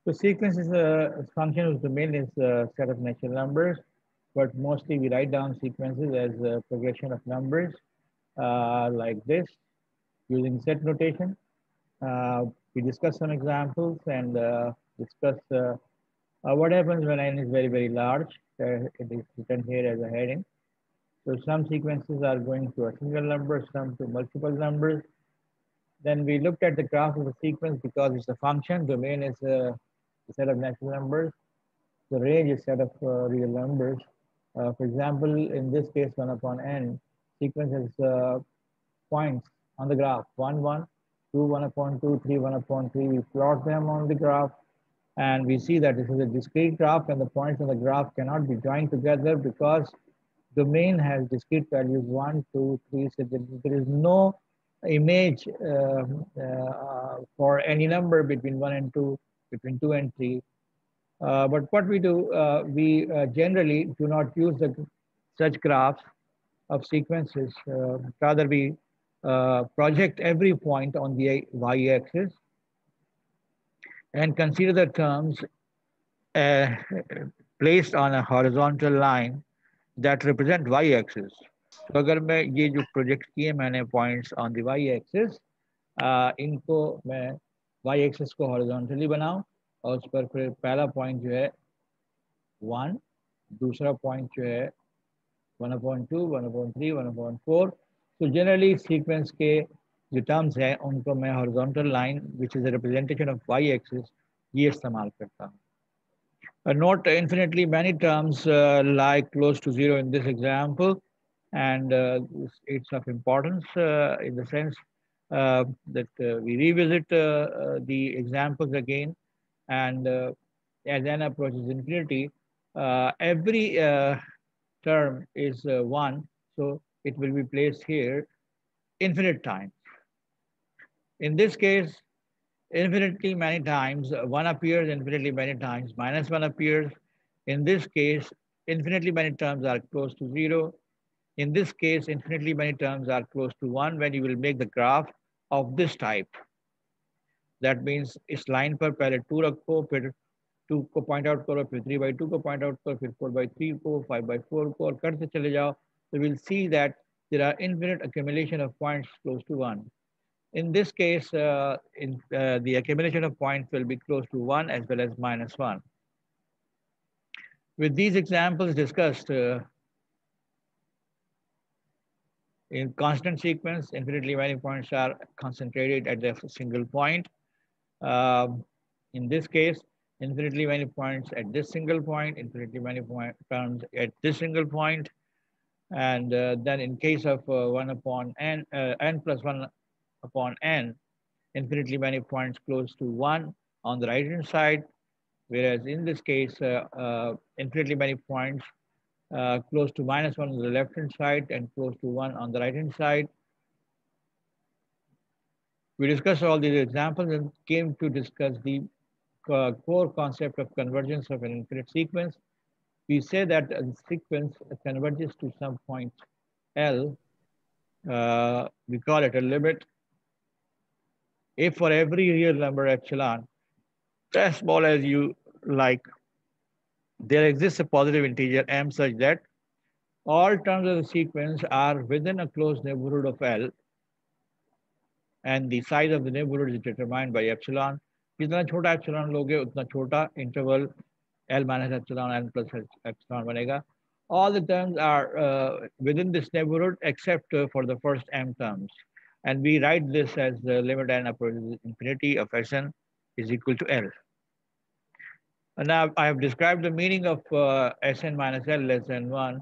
So sequence is a function whose domain is a set of natural numbers, but mostly we write down sequences as a progression of numbers like this using set notation. We discuss some examples and discuss what happens when n is very, very large. It is written here as a heading. So some sequences are going to a single number, some to multiple numbers. Then we looked at the graph of the sequence because it's a function. Domain is a set of natural numbers. The range is set of real numbers. For example, in this case, 1 upon n, sequence has points on the graph, 1, 1, 2, 1 upon 2, 3, 1 upon 3. We plot them on the graph, and we see that this is a discrete graph, and the points on the graph cannot be joined together because domain has discrete values 1, 2, 3. So there is no image for any number between 1 and 2, between 2 and 3. But what we do, we generally do not use such graphs of sequences. Rather, we project every point on the y-axis and consider the terms uh, placed on a horizontal line that represent y-axis. तो अगर मैं ये जो project किए मैंने points on the y-axis, इनको मैं y-axis को हॉरिजॉन्टली बनाऊं और उस पर फिर पहला पॉइंट जो है 1, दूसरा पॉइंट जो है 1/2, 1/3, 1/4. तो जनरली सीक्वेंस के जो टर्म्स हैं उनको मैं horizontal line which is a representation of Y axis ये इस्तेमाल करता हूँ. Not infinitely many terms lie close to zero in this example, and it's of importance in the sense that we revisit the examples again, and as n approaches infinity, every term is 1, so it will be placed here infinite times. In this case, infinitely many times 1 appears, infinitely many times -1 appears. In this case, infinitely many terms are close to 0. In this case, infinitely many terms are close to 1 when you will make the graph of this type. That means इस line पर पहले 2 रखो, फिर 2 को point out करो, फिर 3/2 को point out करो, फिर 4/3 को, 5/4 को, और करते चले जाओ. So we'll see that there are infinite accumulation of points close to 1. In this case, the accumulation of points will be close to 1 as well as -1. With these examples discussed, in constant sequence, infinitely many points are concentrated at the single point. In this case, infinitely many points at this single point, infinitely many terms at this single point. And then in case of 1 upon n, n plus 1 upon n, infinitely many points close to 1 on the right hand side, whereas in this case, infinitely many points close to -1 on the left hand side and close to 1 on the right hand side. We discussed all these examples and came to discuss the core concept of convergence of an infinite sequence. We say that a sequence converges to some point L. We call it a limit. If for every real number epsilon, as small as you like, there exists a positive integer m such that all terms of the sequence are within a closed neighborhood of L, and the size of the neighborhood is determined by epsilon. जितना छोटा epsilon लोगे उतना छोटा interval L minus epsilon, L plus epsilon बनेगा. All the terms are within this neighborhood except for the first m terms. And we write this as the limit n approaches infinity of Sn is equal to L. And now I have described the meaning of Sn minus L less than 1,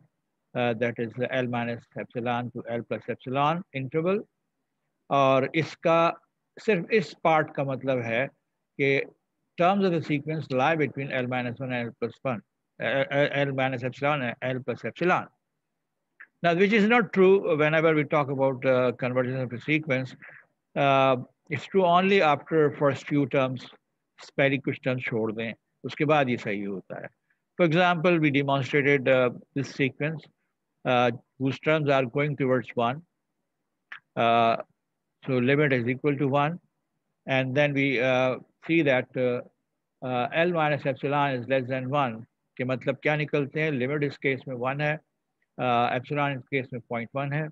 that is L minus epsilon to L plus epsilon interval. और इसका सिर्फ इस part का मतलब है कि terms of the sequence lie between L minus 1 and L plus 1, L minus epsilon and L plus epsilon. Now, which is not true whenever we talk about convergence of a sequence. It's true only after first few terms, पहली कुछ terms छोड़ दें, उसके बाद ये सही होता है. For example, we demonstrated this sequence whose terms are going towards 1. So limit is equal to 1. And then we see that L minus epsilon is less than 1 के मतलब क्या निकलते हैं? लिमिट इस केस में 1 है, एप्सिलॉन इस केस में 0.1 है.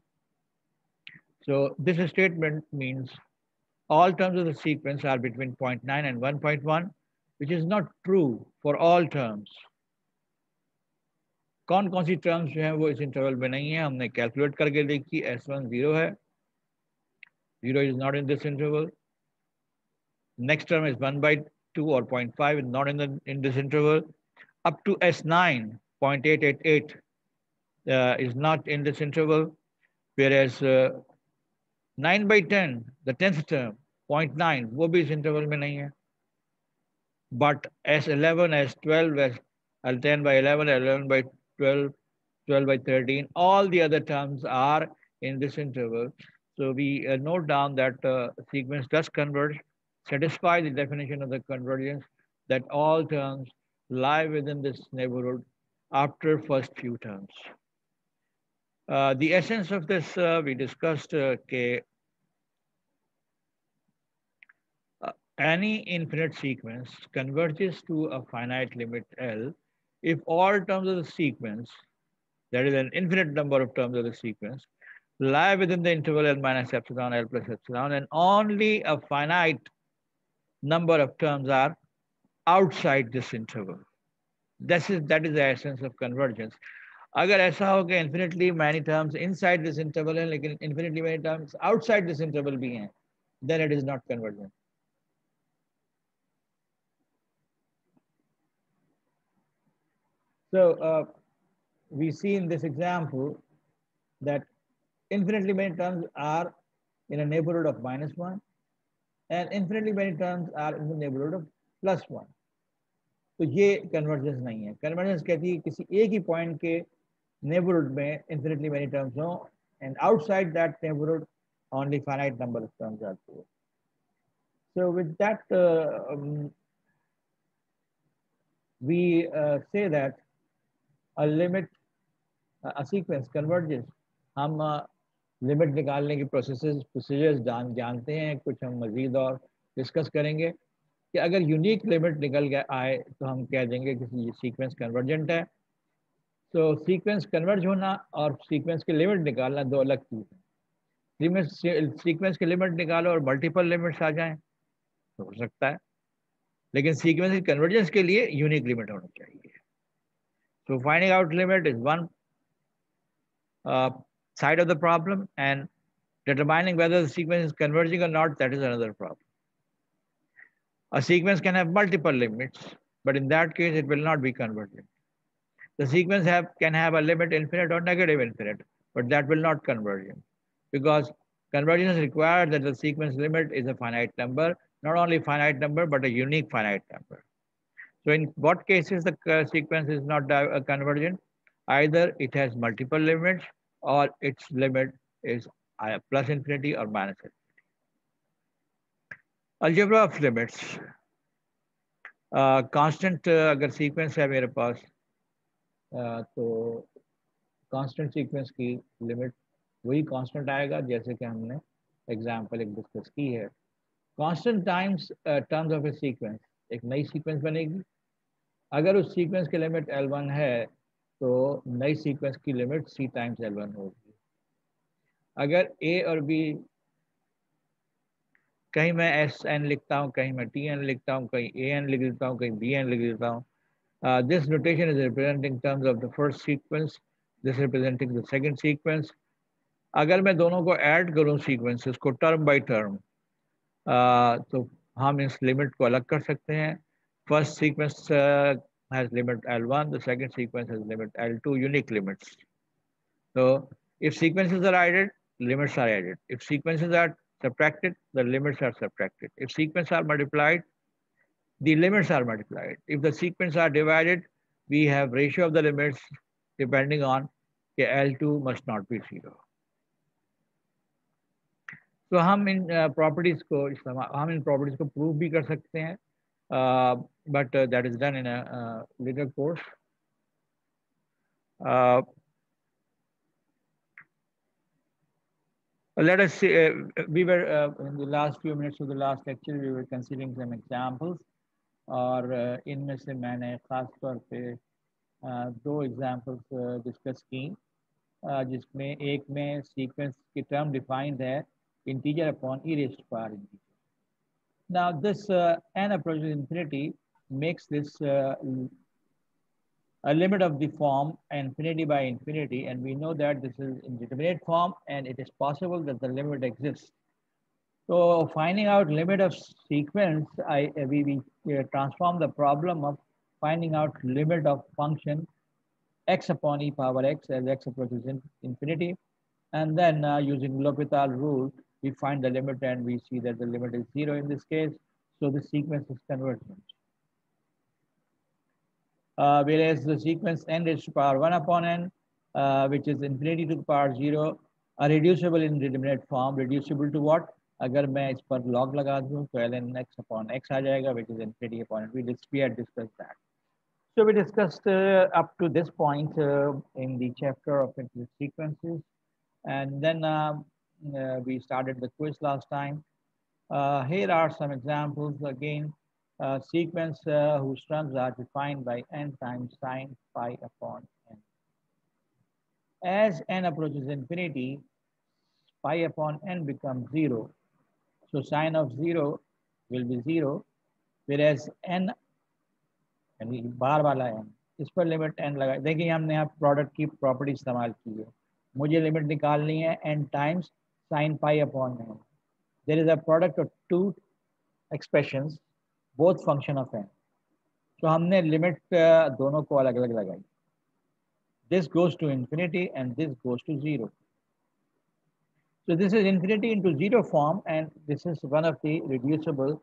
So this statement means all terms of the sequence are between 0.9 and 1.1, which is not true for all terms. कौन कौन सी टर्म्स जो हैं वो इस इंटरवल में नहीं है? हमने कैलकुलेट करके देखी. S1 0 है, 0 is not in this interval. Next term is 1 by 2 or 0.5 is not in this interval. Up to S9, 0.888 is not in this interval, whereas 9 by 10, the 10th term, 0.9, वो भी इस interval में नहीं है. But S11, S12, S10 by 11, 11 by 12, 12 by 13, all the other terms are in this interval. So we note down that sequence does converge, satisfy the definition of the convergence, that all terms lie within this neighborhood after first few terms. The essence of this, we discussed any infinite sequence converges to a finite limit L if all terms of the sequence, that is an infinite number of terms of the sequence, lie within the interval L minus epsilon, L plus epsilon, and only a finite number of terms are outside this interval. That is the essence of convergence. अगर ऐसा हो कि infinitely many terms inside this interval हैं लेकिन infinitely many terms outside this interval भी हैं, then it is not convergent. So we see in this example that infinitely many terms are in a neighborhood of -1 and infinitely many terms are in the neighborhood of +1. तो ये convergence नहीं है. Convergence कहती है किसी एक ही point के neighbourhood में infinitely many terms हो and outside that neighborhood only finite number of terms are there. So with that we say that a limit, a sequence converges. हम लिमिट निकालने की प्रोसीजर्स जानते हैं. कुछ हम मजीद और डिस्कस करेंगे कि अगर यूनिक लिमिट निकल के आए तो हम कह देंगे कि सीक्वेंस कन्वर्जेंट है. तो सीक्वेंस कन्वर्ज होना और सीक्वेंस की लिमिट निकालना दो अलग चीज़ है. सीक्वेंस की लिमिट निकालो और मल्टीपल लिमिट्स आ जाएं तो हो सकता है, लेकिन सीक्वेंस की कन्वर्जेंस के लिए यूनिक लिमिट होनी चाहिए. So finding out limit is one side of the problem, and determining whether the sequence is converging or not, that is another problem. A sequence can have multiple limits, but in that case, it will not be convergent. The sequence can have a limit infinite or negative infinite, but that will not converge, because convergence requires that the sequence limit is a finite number, not only finite number, but a unique finite number. So in what cases the sequence is not convergent? Either it has multiple limits or its limit is plus infinity or minus infinity. Algebra of limits. Constant अगर sequence है मेरे पास तो constant sequence की limit वही constant आएगा जैसे कि हमने example एक discuss की है. Constant times terms of a sequence, एक नई sequence बनेगी. अगर उस सीक्वेंस की लिमिट L1 है तो नई सीक्वेंस की लिमिट C टाइम्स L1 होगी. अगर A और B, कहीं मैं SN लिखता हूँ, कहीं मैं TN लिखता हूँ, कहीं AN लिख देता हूँ, कहीं BN लिख देता हूँ. This notation is representing terms of the first sequence, this representing the second sequence. अगर मैं दोनों को ऐड करूँ सीक्वेंसेस को टर्म बाय टर्म तो हम इस लिमिट को अलग कर सकते हैं. First sequence has limit L1, the second sequence has limit L2, unique limits. So if sequences are added, limits are added. If sequences are subtracted, the limits are subtracted. If sequences are multiplied, the limits are multiplied. If the sequences are divided, we have ratio of the limits depending on the L2 must not be 0. तो हम इन properties को prove भी कर सकते हैं, but that is done in a later course. Let us see, we were in the last few minutes of the last lecture, we were considering some examples. और इनमें से मैंने ख़ास तौर पे दो एग्जांपल्स डिस्कस की, जिसमें एक में सीक्वेंस की टर्म डिफाइंड है integer upon e raised to power integer. Now this n approaches infinity makes this a limit of the form infinity by infinity, and we know that this is indeterminate form and it is possible that the limit exists. So finding out limit of sequence, we transform the problem of finding out limit of function x upon e power x as x approaches infinity, and then using L'Hopital rule, we find the limit and we see that the limit is 0 in this case. So the sequence is convergent. Whereas the sequence n raised to power 1 upon n, which is infinity to the power 0, are reducible in indeterminate form. Reducible to what? अगर मैं इस पर log लगा दूं तो ln x upon x आ जाएगा, which is infinity upon it. We had discussed that. So we discussed up to this point in the chapter of infinite sequences, and then we started the quiz last time. Here are some examples again. Sequence whose terms are defined by n times sine pi upon n. As n approaches infinity, pi upon n becomes 0. So sine of 0 will be 0, whereas n, यानी बाहर वाला n, इस पर limit n लगा. देखिए हमने यहाँ product की प्रॉपर्टी इस्तेमाल की है. मुझे लिमिट निकालनी है n times sine pi upon n. There is a product of two expressions, both function of n. तो हमने लिमिट दोनों को अलग अलग लगाई. This goes to infinity and this goes to 0. So this is infinity into 0 form, and this is one of the reducible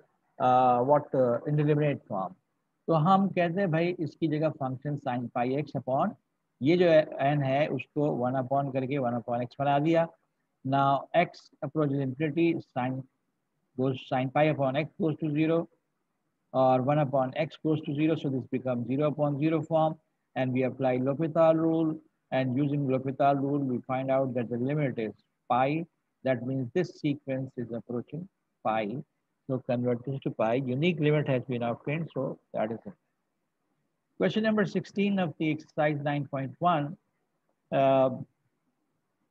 indeterminate form. तो हम कहते हैं भाई इसकी जगह function sine pi x upon ये जो n है उसको 1 अपॉन करके 1 अपॉन x बना दिया. Now x approaches infinity, sin pi upon x goes to 0, or 1 upon x goes to 0, so this becomes 0 upon 0 form, and we apply L'Hopital rule, and using L'Hopital rule we find out that the limit is pi. That means this sequence is approaching pi, so convert this to pi. Unique limit has been obtained, so that is it. Question number 16 of the exercise 9.1,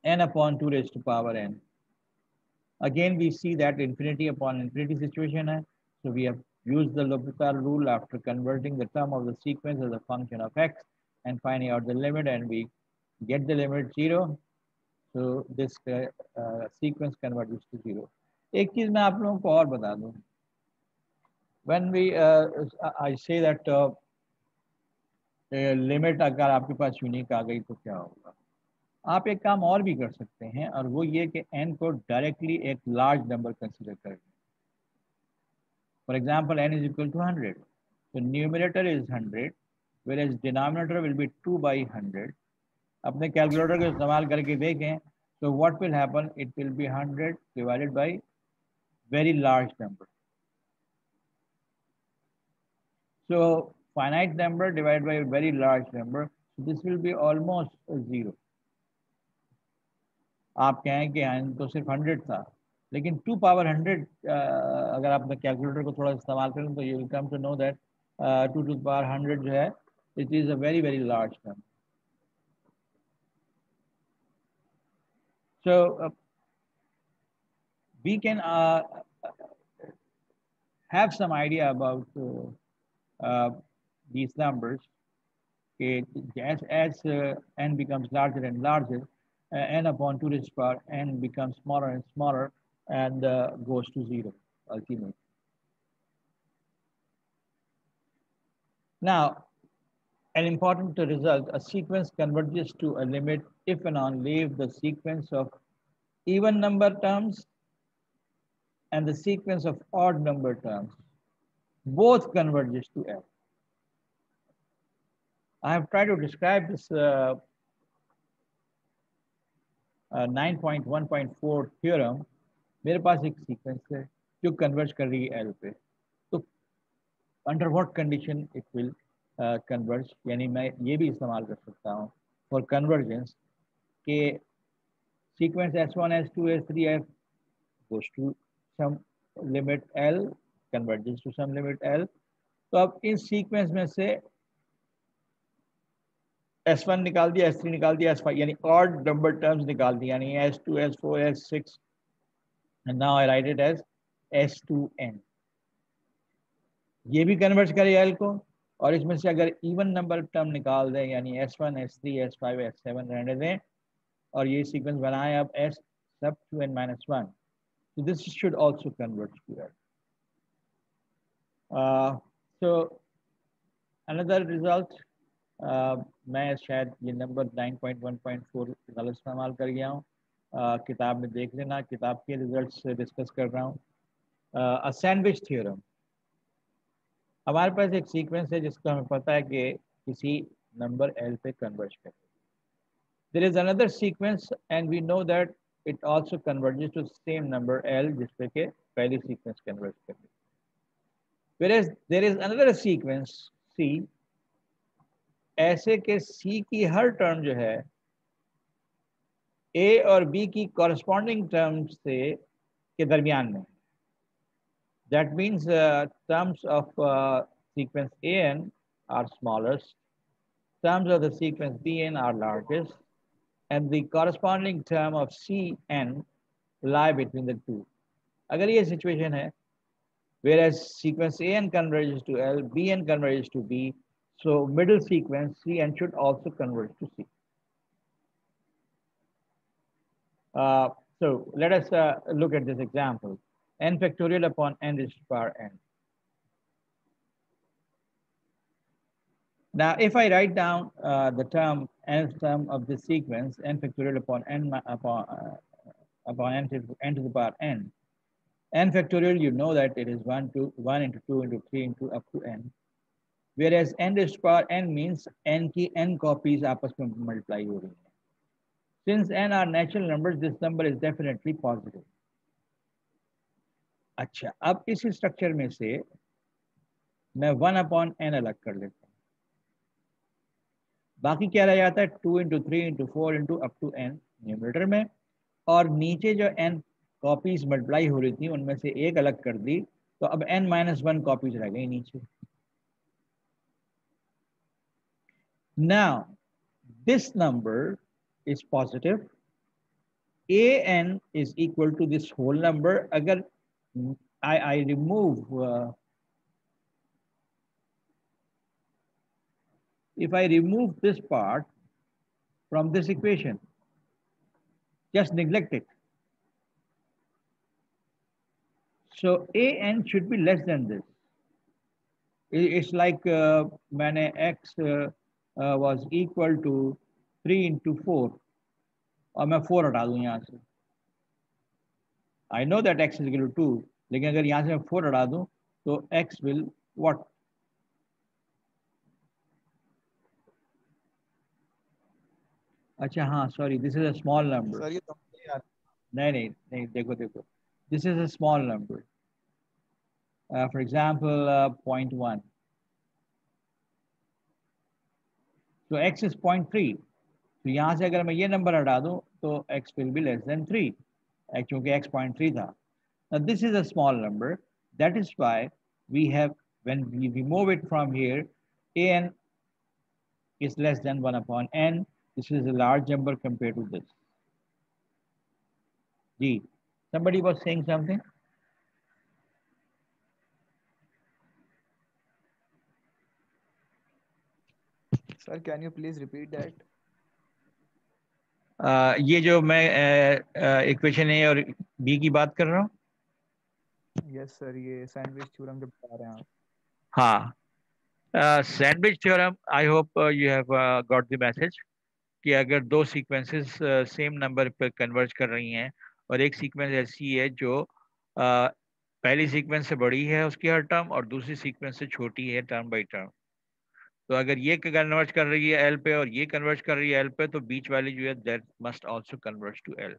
n upon 2 raised to power n. Again, we see that infinity upon infinity situation hai. So we have used the L'Hopital rule after converting the term of the sequence as a function of x and finding out the limit, and we get the limit 0. So this sequence converges to 0. एक चीज मैं आप लोगों को और बता दूं. When I say that limit अगर आपके पास यूनिक आ गई तो क्या होगा. आप एक काम और भी कर सकते हैं, और वो ये कि n को डायरेक्टली एक लार्ज नंबर कंसीडर करें. For example, n is equal to 100. So numerator is 100, whereas denominator will be 2 by 100. अपने कैलकुलेटर को इस्तेमाल करके देखें, so what will happen? It will be 100 divided by very large number. So finite number divided by a very large number, so this will be almost 0. आप कहें कि तो सिर्फ 100 था, लेकिन 2 पावर 100 अगर आप कैलकुलेटर को थोड़ा इस्तेमाल करें तो you will come to know that 2 to the power 100 जो है it is a very very large number. So we can have some idea about these numbers. As n becomes larger and larger, n upon 2 raised to power n becomes smaller and smaller and goes to 0 ultimately. Now, an important result, a sequence converges to a limit if and only if the sequence of even number terms and the sequence of odd number terms both converges to F. I have tried to describe this 9.1.4 theorem. मेरे पास एक sequence है जो converge कर रही है L पे, तो under what condition it will converge, यानी मैं ये भी इस्तेमाल कर सकता हूँ फॉर कन्वर्जेंस के sequence S1, S2, S3, F goes to some limit L, converges to some limit L, तो अब इस सीक्वेंस में से S1 निकाल दिया, S3 निकाल दिया, S5 यानी ऑड नंबर टर्म्स निकाल दिया, यानी S2 S4 S6 and now I write it as S2n। ये भी कन्वर्ट करे L को, और इसमें से अगर इवन नंबर टर्म निकाल दें यानी S1 S3 S5 S7 रहने दें और ये सीक्वेंस बनाए अब S sub 2n minus 1, so this should also converge to L. So another result, मैं शायद ये नंबर 9.1.4 गलत इस्तेमाल कर गया हूँ, किताब में देख लेना, किताब के रिजल्ट्स डिस्कस कर रहा हूँ। सैंडविच थ्योरम, हमारे पास एक सीक्वेंस है जिसका हमें पता है कि किसी नंबर L पे कन्वर्ज करे। There is another sequence and we know that it also converges to the same number L जिस पे के पहली सीक्वेंस कन्वर्ज करे। Whereas there is another sequence C, ऐसे के C की हर टर्म जो है A और B की कॉरस्पॉन्डिंग टर्म से के दरमियान में। That means terms of sequence AN are smallest, terms of the sequence BN are largest, and the corresponding term of Cn lie between the two. अगर ये situation है, whereas sequence AN converges to L, BN converges to B, so middle sequence Cn should also converge to C. So let us look at this example. N factorial upon n raised to the power n. Now, if I write down the term nth term of this sequence, n factorial upon n upon n to the power n, n factorial, you know that it is 1 into 2 into 3 into up to n. Whereas n raised to the power n means n की n copies आपस में multiply हो रही हैं. Since n are natural numbers, this number is definitely positive. अच्छा, अब इस structure में से मैं 1 अपॉन n अलग कर लेता हूँ, बाकी क्या रह जाता है 2 into 3 into 4 into up to n numerator में, और नीचे जो n कॉपीज मल्टीप्लाई हो रही थी उनमें से एक अलग कर दी, तो अब n-1 कॉपीज रह गई नीचे. Now this number is positive. An is equal to this whole number. Agar I remove if I remove this part from this equation, just neglect it. So An should be less than this. It's like मैंने x was equal to 3 into 4 और मैं 4 हटा दूं यहाँ से. I know that x is equal to 2, लेकिन अगर यहाँ से मैं 4 हटा दूं तो x will what? अच्छा हाँ, sorry, this is a small number. Sir ये तो नहीं नहीं नहीं, देखो देखो, this is a small number. For example 0.1. तो x is 0.3. तो यहाँ से अगर मैं ये नंबर हटा दूं तो x will be less than 3, क्योंकि x 0.3 था. Now this is a small number. That is why we have, when we remove it from here, an is less than 1 upon n. This is a large number compared to this. G. Somebody was saying something? Sir can you please repeat that? ये जो मैं equation ए और B की बात कर रहा हूँ. Yes sir, ये सैंडविच थ्योरम जो बता रहे हैं आप. हाँ, sandwich theorem, I hope you have got the message कि अगर दो सीक्वेंसेस सेम नंबर पर कन्वर्ज कर रही हैं और एक सीक्वेंस ऐसी है जो पहली सीक्वेंस से बड़ी है उसकी हर टर्म और दूसरी सीक्वेंस से छोटी है टर्म बाई टर्म, तो अगर ये कन्वर्ज कर रही है एल पे और ये कन्वर्ज कर रही है एल पे, तो बीच वाली जो है that must also converge to L.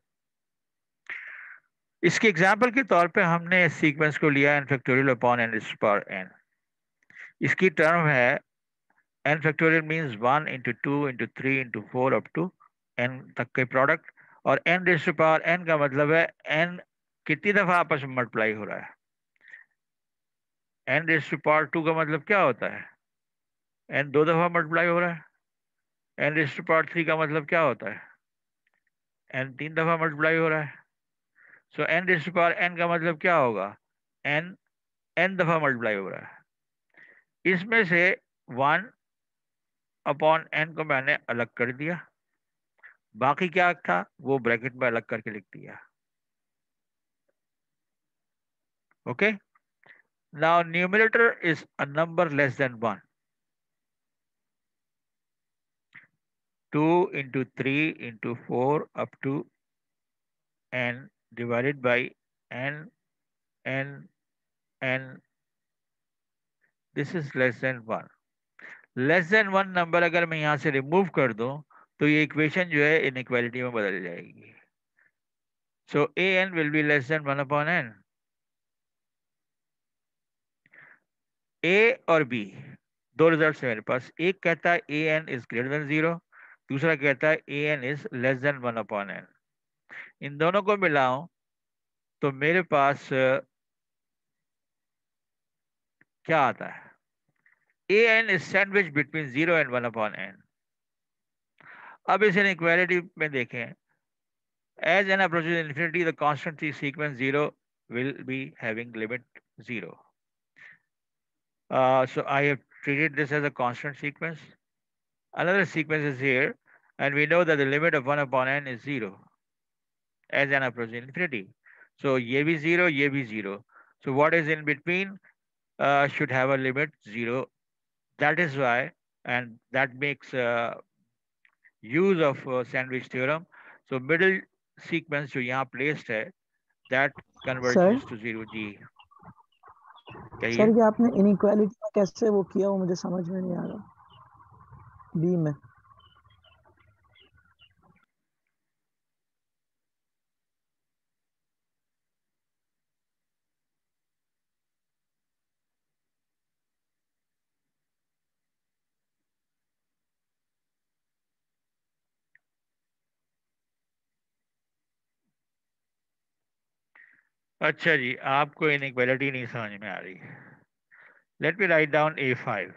इसके एग्जाम्पल के तौर पे हमने इस सीक्वेंस को लिया n factorial upon n raised to power n. इसकी टर्म है n factorial means 1 into 2 into 3 into 4 up to n तक के प्रोडक्ट, और n raised to power n का मतलब है n कितनी दफा आपस में मल्टीप्लाई हो रहा है. एन रेस टू पावर 2 का मतलब क्या होता है? एन 2 दफा मल्टीप्लाई हो रहा है। एन रेस टू पावर 3 का मतलब क्या होता है? एन 3 दफा मल्टीप्लाई हो रहा है। So n raise to power n का मतलब क्या होगा? एन एन दफा मल्टीप्लाई हो रहा है। इसमें से 1/n को मैंने अलग कर दिया, बाकी क्या था वो ब्रैकेट में अलग करके लिख दिया। Okay, now numerator is a number less than 1। 2 into 3 into 4 up to n divided by n n n, this is less than 1। Less than 1 number अगर मैं यहां से रिमूव कर दूं तो ये इक्वेशन जो है इनइक्वालिटी में बदल जाएगी। So a n will be less than 1/n। A और बी दो रिजल्ट है मेरे पास। एक कहता है a n is greater than 0, दूसरा कहता है a n is less than 1/n। इन दोनों को मिलाऊं तो मेरे पास क्या आता है? A n is sandwich between 0 and 1/n। अब इस इनइक्वालिटी में देखें, as n approaches infinity the constant sequence 0 will be having limit 0। So I have treated this as a constant sequence. Another sequence is here, and we know that the limit of 1/n is 0 as n approaches infinity. So ye bhi 0, ye bhi 0. So what is in between should have a limit 0. That is why, and that makes use of sandwich theorem. So middle sequence जो यहाँ placed है, that sir converges to 0 g। Sir कहिए। ये आपने inequality में कैसे वो किया, वो मुझे समझ में नहीं आ रहा। बी में अच्छा जी, आपको इनइक्वालिटी नहीं समझ में आ रही। Let me write down a5।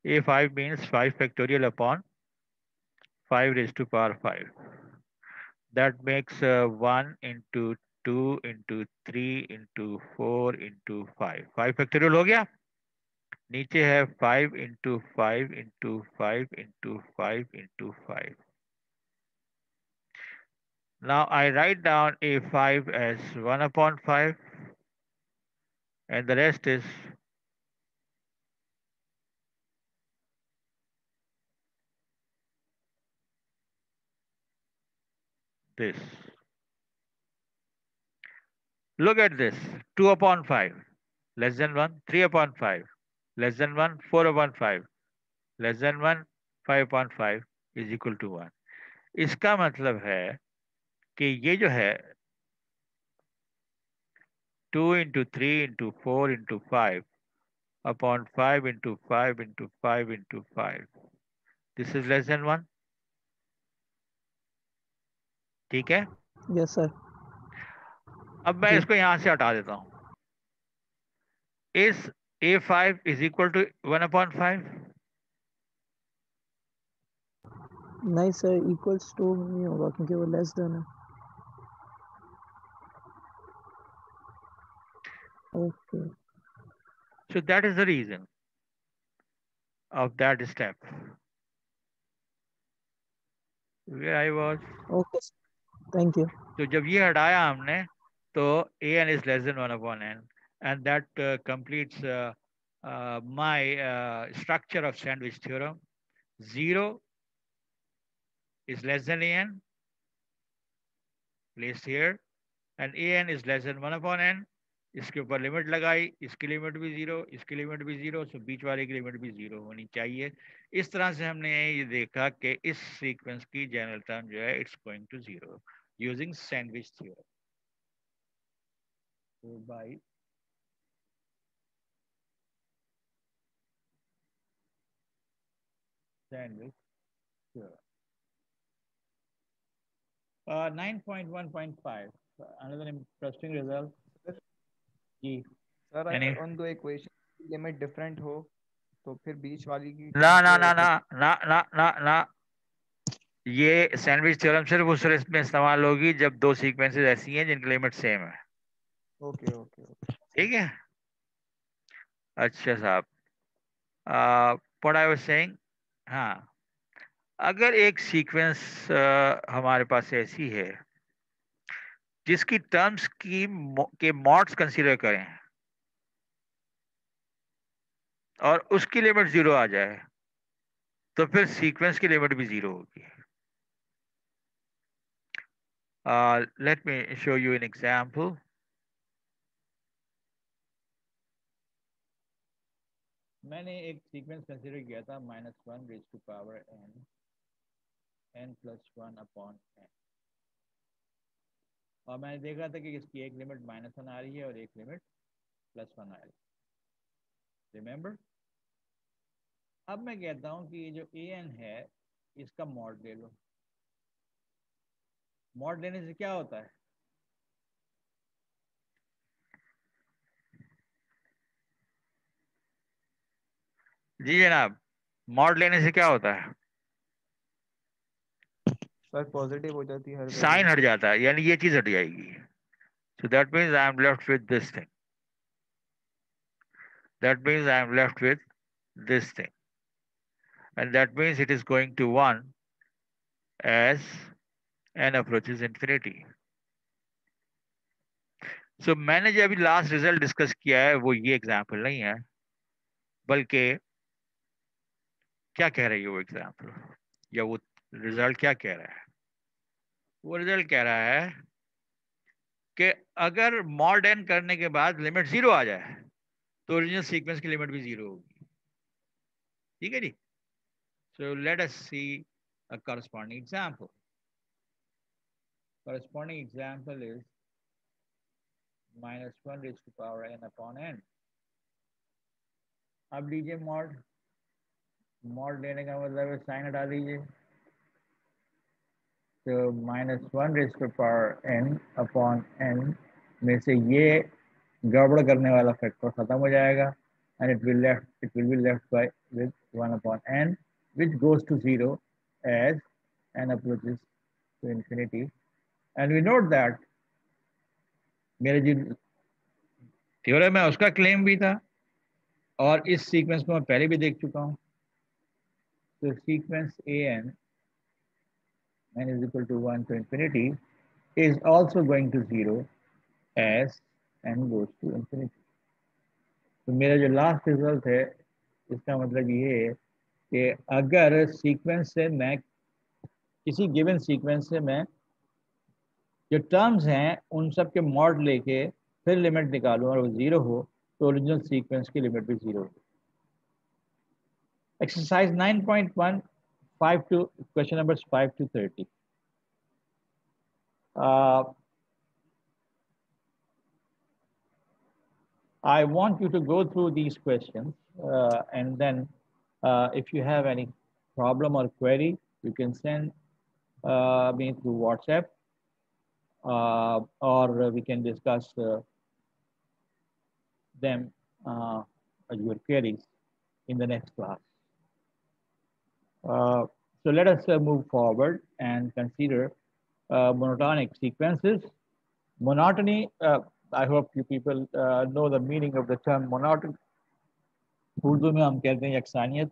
a5 means 5 factorial upon 5 raised to power 5। That makes 1 into 2 into 3 into 4 into 5। 5 factorial हो गया। नीचे है 5 into 5 into 5 into 5 into 5। Now I write down a5 as 1/5, and the rest is this. Look at this. 2/5 less than 1, 3/5 less than 1, 4/5 less than 1, 5/5 is equal to 1। इसका मतलब है कि ये जो है 2 into 3 into 4 into 5 upon 5 into 5 into 5 into 5, this is less than 1। ठीक है। Yes sir. अब मैं जी इसको यहां से हटा देता हूं। इस a5 is equal to 1/5? नहीं सर, इक्वल्स टू नहीं होगा क्योंकि वो लेस देन है। Okay So that is the reason of that step where I was। Okay thank you. तो जब ये हटाया हमने तो a n is less than 1/n, and that completes my structure of sandwich theorem। 0 is less than a n placed here, and a n is less than 1/n। इसके ऊपर limit लगाई, इसकी लिमिट भी 0, इसकी लिमिट भी 0, सो बीच वाले की limit भी 0 होनी चाहिए। इस तरह से हमने ये देखा कि इस सीक्वेंस की जनरल टर्म जो है it's going to 0 using sandwich theorem. तो by sandwich theorem। 9.1.5 another interesting result। जी सर यानी अगर उन दो इक्वेशन की लिमिट डिफरेंट हो तो फिर बीच वाली की ना टर्म ना को ना ना फिर ना ना ना ना, ये सैंडविच थ्योरम सिर्फ उस केस में इस्तेमाल होगी जब दो सीक्वेंसेस ऐसी हैं जिनकी लिमिट सेम है। ओके ओके ओके ठीक है। अच्छा साहब, व्हाट आई वाज सेइंग, हाँ, अगर एक सीक्वेंस हमारे पास ऐसी है जिसकी टर्म्स के मॉड्स कंसीडर करें और उसकी लिमिट जीरो आ जाए, तो फिर सीक्वेंस की लिमिट भी जीरो होगी। Let me show you an example. मैंने एक सीक्वेंस कंसीडर किया था -1 n+1/n, और मैंने देखा था कि इसकी एक लिमिट -1 आ रही है और एक लिमिट +1 आ रही है। रिमेंबर, अब मैं कहता हूं कि ये जो an है इसका मॉड ले लो। मॉड लेने से क्या होता है? जी जनाब, मॉड लेने से क्या होता है? सर पॉजिटिव हो जाती है हर साइन वैल्यू। हट जाता है, यानी ये चीज हट जाएगी। So that means I am left with this thing, that means I am left with this thing, and that means it is going to 1 as n approaches infinity. So मैंने जो अभी लास्ट रिजल्ट डिस्कस किया है वो ये example नहीं है, बल्कि क्या कह रही है वो एग्जाम्पल, या वो रिजल्ट क्या कह रहा है? वो रिजल्ट कह रहा है कि अगर मॉड n करने के बाद लिमिट जीरो आ जाए तो ओरिजिनल सीक्वेंस की लिमिट भी जीरो होगी। ठीक है जी। So let us see a corresponding example. Corresponding example is -1n/n। अब लीजिए मॉड, मॉड लेने का मतलब है साइन हटा दीजिए, तो -1n/n में से ये गड़बड़ करने वाला फैक्टर खत्म हो जाएगा, and it will be left by with 1/n which goes to 0 as n approaches to infinity। and we note that मेरे जो थ्योरम है उसका क्लेम भी था, और इस सीक्वेंस को मैं पहले भी देख चुका हूँ। तो sequence an n is equal to 1 to infinity is also going to 0 as n goes to infinity। तो मेरा जो लास्ट रिजल्ट है इसका मतलब ये है कि अगर सीक्वेंस से मैं किसी गिवन सीक्वेंस से मैं जो टर्म्स हैं उन सब के मॉड लेके फिर लिमिट निकालूं और वो जीरो हो, तो ओरिजिनल सीक्वेंस की लिमिट भी जीरो हो। Exercise 9.1 5 to question numbers 5 to 30। I want you to go through these questions, and then if you have any problem or query, you can send me through WhatsApp, or we can discuss them, your queries, in the next class. So let us move forward and consider monotonic sequences. Monotony, I hope you people know the meaning of the term monotony। Urdu में हम कहते हैं यकसानियत,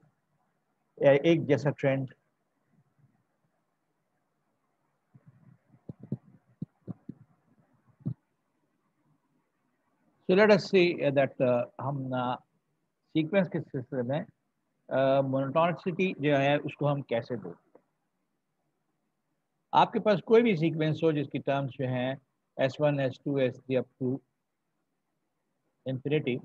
एक जैसा trend. So let us see that हम sequence के सिलसिले में मोनोटोनिसिटी जो है उसको हम कैसे दो। आपके पास कोई भी सीक्वेंस हो जिसकी टर्म्स जो हैं S1 S2 S3 up to infinity,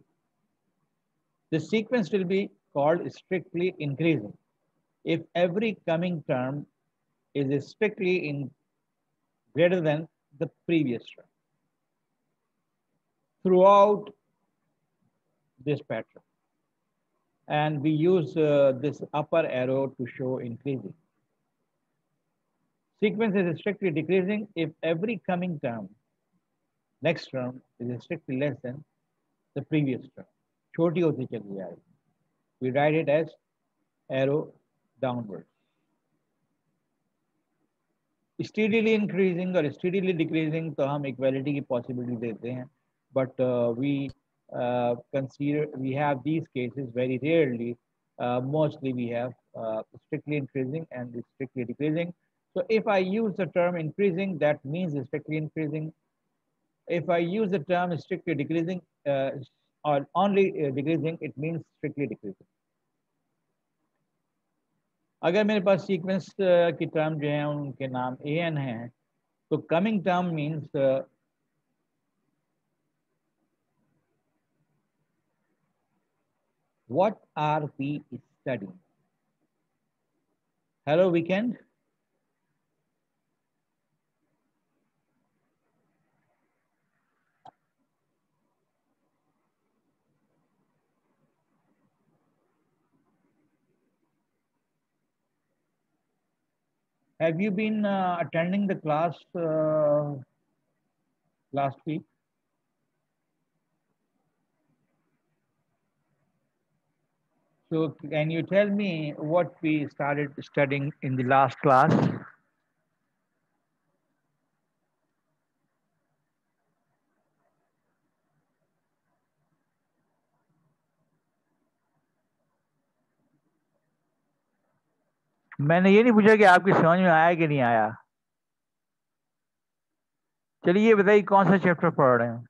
the sequence will be called strictly increasing if every coming term is strictly in greater than the previous term throughout this pattern, and we use this upper arrow to show increasing. Sequence is strictly decreasing if every coming term, next term, is strictly less than the previous term, छोटी होती चली जाएगी. We write it as arrow downward. Steadily increasing और steadily decreasing तो हम equality की possibility देते हैं, but we consider we have these cases very rarely. Mostly we have strictly increasing and strictly decreasing. So if I use the term increasing, that means strictly increasing. If I use the term strictly decreasing or only decreasing, it means strictly decreasing. अगर मेरे पास sequence की term जो है उनके नाम A N है, तो coming term means what are we studying? Hello, weekend. Have you been attending the class last week? So can you tell me what we started studying in the last class? मैंने ये नहीं पूछा कि आपकी समझ में आया कि नहीं आया. चलिए ये बताइए कौन सा चैप्टर पढ़ रहे हैं.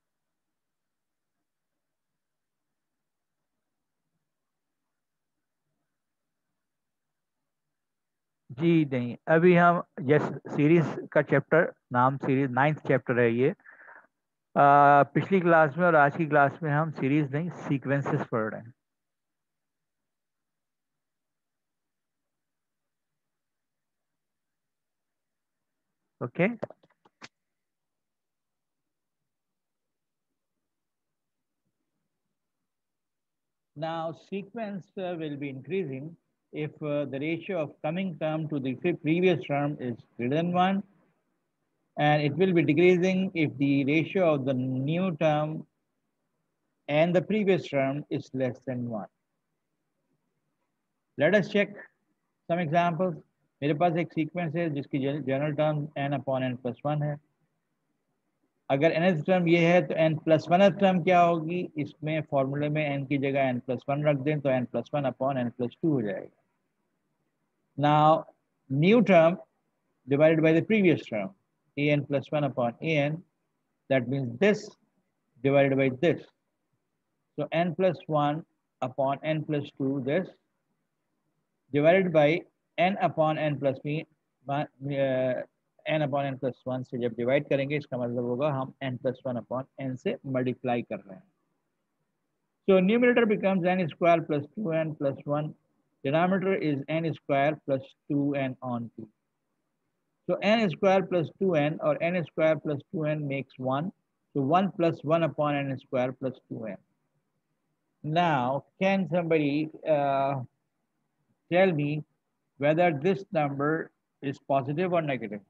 जी नहीं, अभी हम जैसे सीरीज का चैप्टर, नाम सीरीज 9th चैप्टर है ये. पिछली क्लास में और आज की क्लास में हम सीरीज नहीं सीक्वेंसेस पढ़ रहे हैं. Okay. Now sequence will be increasing if the ratio of coming term to the previous term is greater than 1, and it will be decreasing if the ratio of the new term and the previous term is less than 1. Let us check some examples. मेरे पास एक sequence है जिसकी general term n upon n plus 1 है. अगर nth term ये है तो n plus 1th term क्या होगी, इसमें फॉर्मूले में n की जगह n प्लस 1 रख दें तो n plus 1 upon n plus 2 हो जाएगा. Now new term divided by the previous term, an plus 1 upon an, that means this divided by this. So n plus 1 upon n plus 2, this divided by n upon n plus n upon n plus 1 से जब divide करेंगे इसका मतलब होगा हम n plus 1 upon n से multiply कर रहे हैं. So numerator becomes n square plus 2n plus 1. Denominator is n square plus 2n on 2. So n square plus 2n or n square plus 2n makes 1. So 1 plus 1 upon n square plus 2n. Now, can somebody tell me whether this number is positive or negative?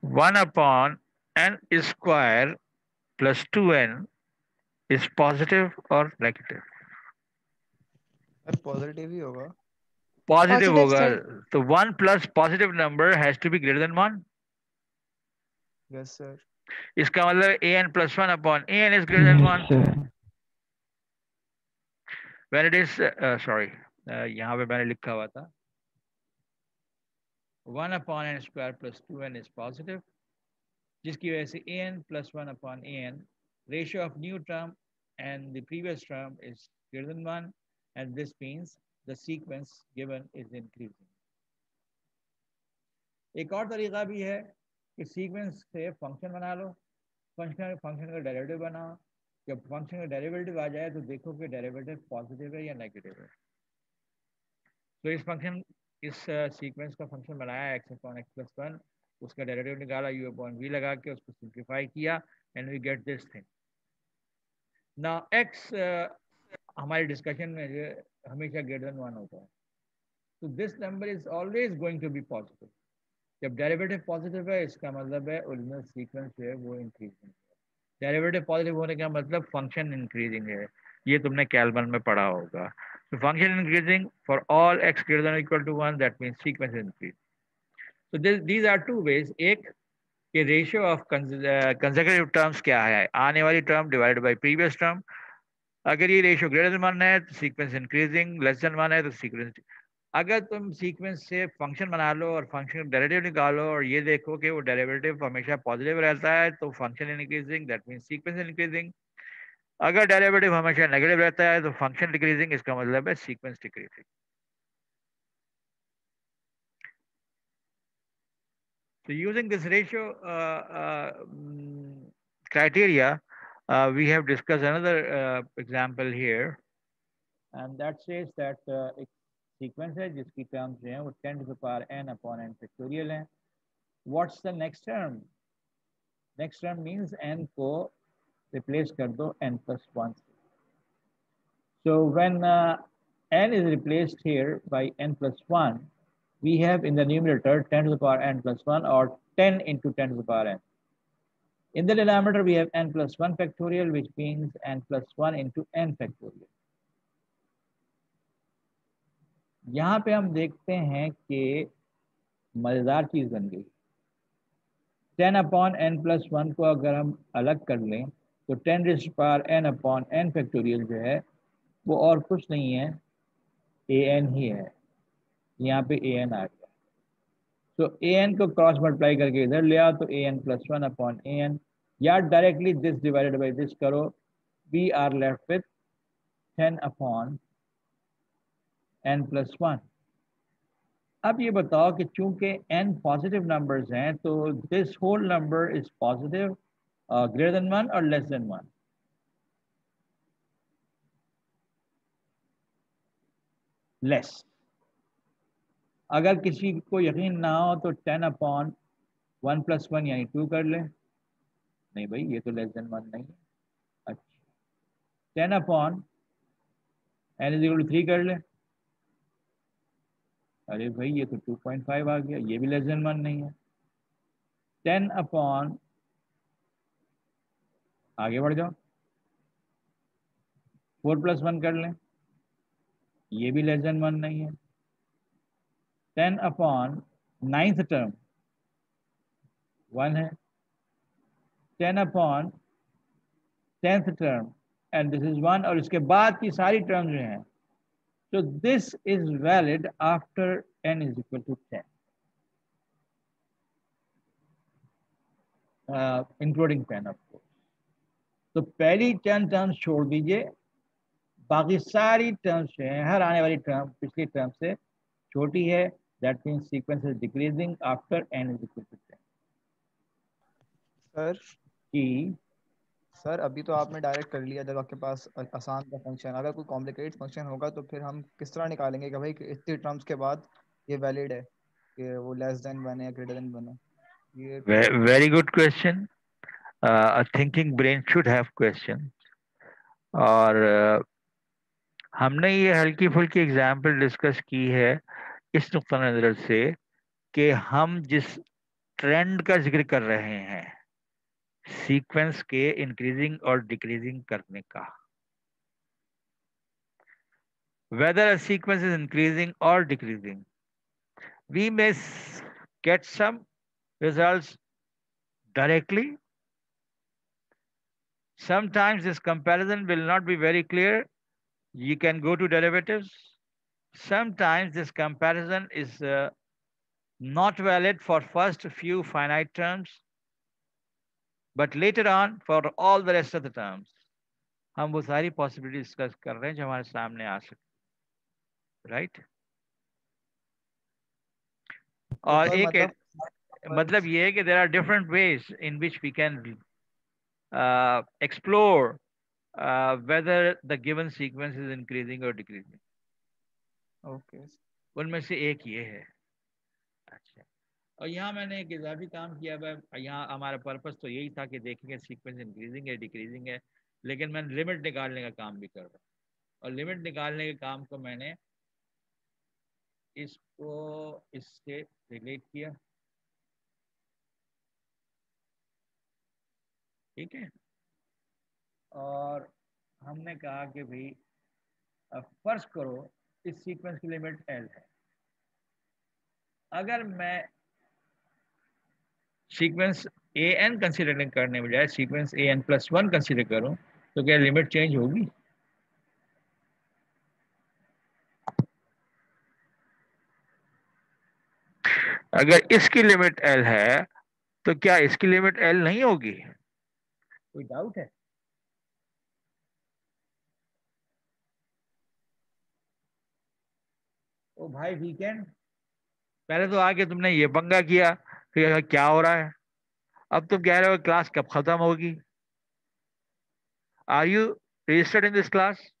One upon n square plus 2n is positive or negative? Positive ही होगा. Positive Positive, होगा. sir. So 1 plus positive number has to be greater than 1. Yes sir. इसका मतलब an plus 1 upon an is greater than 1. When it is sorry, यहाँ पे मैंने लिखा हुआ था 1 upon n square plus 2n is positive, जिसकी वजह से an plus 1 upon an, ratio of new term and the previous term is greater than 1, and this means the sequence given is increasing. एक और तरीका भी है कि सीक्वेंस से फंक्शन बना लो, फंक्शन का डेरिवेटिव बनाओ. जब फंक्शन का डेरिवेटिव आ जाए तो देखो कि डेरिवेटिव पॉजिटिव है या नेगेटिव है. तो इस सीक्वेंस का फंक्शन बनाया x अपॉन x प्लस 1, उसका डेरिवेटिव निकाला u अपॉन v लगा के उसको सिंप्लीफाई किया and we get this thing. Now x हमारे डिस्कशन में हमेशा ग्रेटर देन 1 होता है, तो this number is always going to be positive. जब डेरिवेटिव पॉजिटिव है इसका मतलब है ओरिजिनल सीक्वेंस जो है वो इंक्रीजिंग है। डेरिवेटिव पॉजिटिव होने का मतलब फंक्शन इंक्रीजिंग है, ये तुमने कैलकुलस में पढ़ा होगा। तो function increasing for all x greater than equal to 1, that means sequence increase. तो दीज आर टू वेज। एक कि रेशियो ऑफ कंसेक्यूटिव टर्म्स क्या है, आने वाली term divided by previous term. अगर ये रेशियो ग्रेटर देन 1 है तो सीक्वेंस इंक्रीजिंग, लेस देन 1 है तो सीक्वेंस। अगर तुम सीक्वेंस से फंक्शन बना लो और फंक्शन डेरिवेटिव निकालो और ये देखो कि वो डेरिवेटिव हमेशा पॉजिटिव रहता है तो function increasing, that means sequence increasing. अगर डेरिवेटिव हमेशा नेगेटिव रहता है तो फंक्शन डिक्रीजिंग, इसका मतलब है sequence decreasing. So using this ratio criteria, we have discussed another example here, and that says that एक sequence है जिसकी terms जो हैं वो 10 to the power n upon n factorial हैं. What's the next term? Next term means n को replace कर दो n plus 1. So when n is replaced here by n plus 1, we have in the numerator 10 to the power n plus 1 or 10 into 10 to the power n. In the denominator, we have n plus 1 factorial, which means n plus 1 into n factorial. यहाँ पे हम देखते हैं कि मजेदार चीज बन गई। 10 अपॉन n प्लस 1 को अगर हम अलग कर लें तो 10 raise to power n upon n factorial जो है वो और कुछ नहीं है, an ही है। यहाँ पे an आ गया, तो an को क्रॉस मल्टीप्लाई करके इधर ले आओ तो an प्लस 1 अपॉन an, या directly this divided by this करो, we are left with 10 upon n plus 1। अब ये बताओ कि चूंकि n पॉजिटिव नंबर्स हैं तो this whole number is positive greater than 1 और लेस देन 1? लेस। अगर किसी को यकीन ना हो तो 10 अपॉन 1 प्लस 1 यानी 2 कर ले। नहीं भाई, ये तो लेस देन 1 नहीं है। अच्छा, 10 upon n is equal to 3 कर ले। अरे भाई ये तो 2.5 आ गया, ये भी लेस देन 1 नहीं है। 10 अपॉन, आगे बढ़ जाओ, 4 प्लस 1 कर लें, ये भी लेस देन 1 नहीं है। 10 अपॉन 9th टर्म 1 है। 10 upon 10th term and this is 1, और इसके बाद की सारी टर्म जो हैं, so this is valid after n is equal to 10, including 10 of course. तो पहली 10 टर्म्स छोड़ दीजिए, बाकी सारी टर्म्स जो हैं, हर आने वाली टर्म पिछली टर्म से छोटी है, that means sequence is decreasing after n is equal to 10. Sir कि सर अभी तो आपने डायरेक्ट कर लिया, जब आपके पास आसान का फंक्शन, अगर कोई कॉम्प्लिकेटेड फंक्शन होगा तो फिर हम किस तरह निकालेंगे कि भाई कि इतनी टर्म्स के बाद ये वैलिड है कि वो लेस देन 1 है या ग्रेटर देन 1 है? ये Very good question. A thinking brain should have question. और हमने ये हल्की फुल्की एग्जाम्पल डिस्कस की है इस नुक्ता नजर से कि हम जिस ट्रेंड का जिक्र कर रहे हैं सीक्वेंस के इंक्रीजिंग और डिक्रीजिंग करने का, whether a sequence is increasing or decreasing, we may get some results directly. Sometimes this comparison will not be very clear. You can go to derivatives. Sometimes this comparison is not valid for first few finite terms, but later on for all the rest of the terms. हम वो सारी possibility discuss कर रहे हैं जो हमारे सामने आ सकती, right? और एक मतलब ये है कि there are different ways in which we can explore whether the given sequence is increasing or decreasing. Okay उनमें से एक ये है। अच्छा, और यहाँ मैंने एक इजाफी काम किया है। यहाँ हमारा पर्पस तो यही था कि देखेंगे सीक्वेंस इंक्रीजिंग है डिक्रीजिंग है, लेकिन मैं लिमिट निकालने का काम भी कर रहा हूँ। और लिमिट निकालने के काम को मैंने इसको इससे रिलेट किया, ठीक है। और हमने कहा कि भाई अब फर्ज करो इस सीक्वेंस की लिमिट एल है। अगर मैं सीक्वेंस ए एन कंसिडर करने बजाय सीक्वेंस ए एन प्लस वन कंसिडर करूं तो क्या लिमिट चेंज होगी? अगर इसकी लिमिट एल है तो क्या इसकी लिमिट एल नहीं होगी? कोई डाउट है? ओ भाई वीकेंड, पहले तो आके तुमने ये पंगा किया कि क्या हो रहा है, अब तुम कह रहे हो क्लास कब खत्म होगी। Are you registered in this class?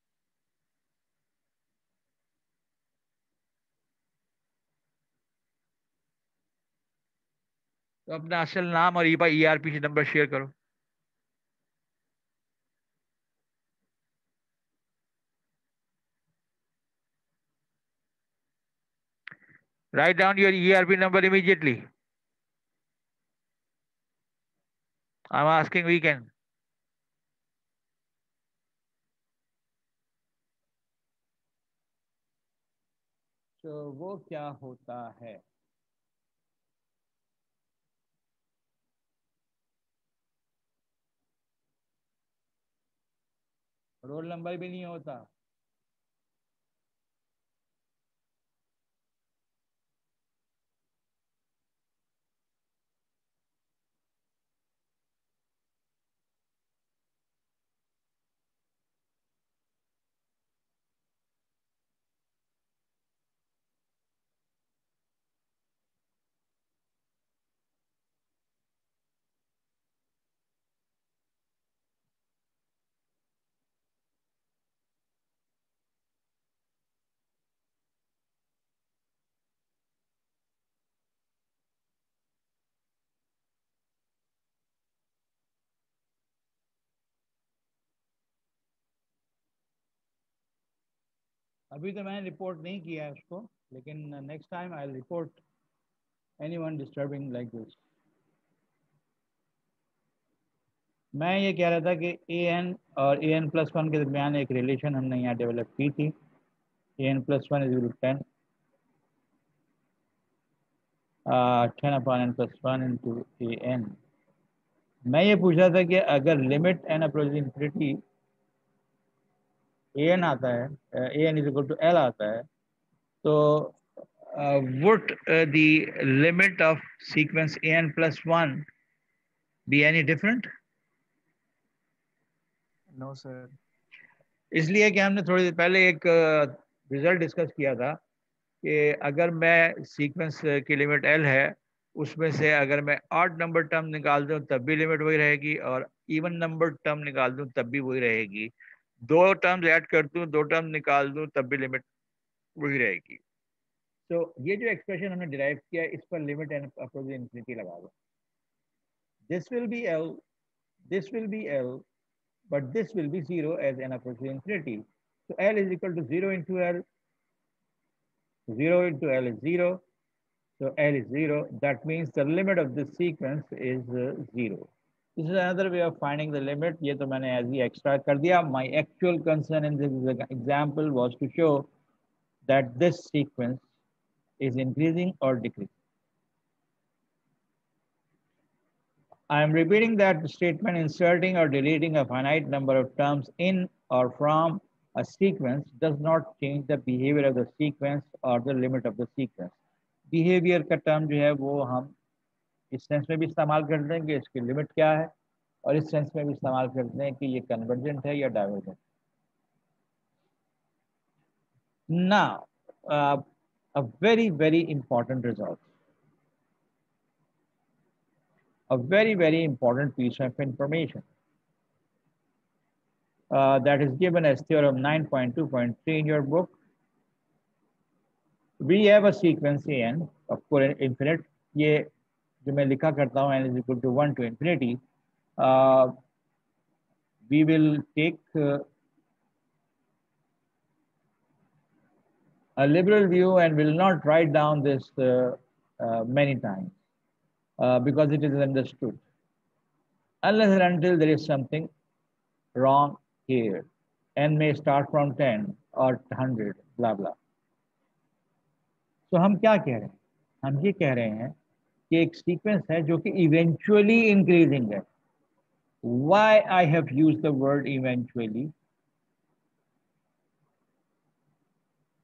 तो अपना असल नाम और ईआरपी नंबर शेयर करो। Write down your ERP number immediately. I'm asking weekend. तो वो क्या होता है? रोल नंबर भी नहीं होता। अभी तो मैंने रिपोर्ट नहीं किया है उसको, लेकिन next time I will report anyone disturbing like this. मैं ये कह रहा था कि ए एन और ए एन प्लस वन के दरमियान एक रिलेशन हमने यहाँ डेवलप की थी। A n plus one is 10 10 upon n plus one into a n. मैं ये पूछ रहा था कि अगर limit n approach infinity a n आता है, a n is equal to l आता है, तो would the limit of sequence a n plus 1 be any different? No sir. इसलिए कि हमने थोड़ी देर पहले एक रिजल्ट डिस्कस किया था कि अगर मैं सीक्वेंस की लिमिट एल है, उसमें से अगर मैं ऑड नंबर टर्म निकाल दूं तब भी लिमिट वही रहेगी, और इवन नंबर टर्म निकाल दूं तब भी वही रहेगी। दो टर्म्स ऐड कर दूं, दो टर्म निकाल दूं तब भी लिमिट वही रहेगी। तो ये जो एक्सप्रेशन हमने डिराइव किया है, इस पर लिमिट एंड अप्रोच इन्फिनिटी लगा दो। This will be L, this will be L, but this will be 0 as n approaches infinity. So L is equal to 0 into L. 0 into L is 0. So L is 0. That means the limit of this sequence is 0. This is another way of finding the limit. ये तो मैंने as ही extract कर दिया. My actual concern in this example was to show that this sequence is increasing or decreasing. I am repeating that statement: inserting or deleting a finite number of terms in or from a sequence does not change the behavior of the sequence or the limit of the sequence. Behavior का term जो है वो हम इस sense में भी इस्तेमाल करते हैं कि इसकी लिमिट क्या है, और इस सेंस में भी इस्तेमाल करते हैं कि ये कन्वर्जेंट है या divergent. Now, a very important result, a very important piece of information. That is given as theorem 9.2.3 in your book. We have a sequence an of course infinite. ये जो मैं लिखा करता हूँ n is equal to 1 to infinity. We will take a liberal view and will not write down this many times because it is understood. Unless and until there is something wrong here. N may start from 10 or 100, blah blah. So हम क्या कह रहे हैं? हम ये कह रहे हैं कि एक सीक्वेंस है जो कि इवेंचुअली इंक्रीजिंग है. Why I have used the word eventually?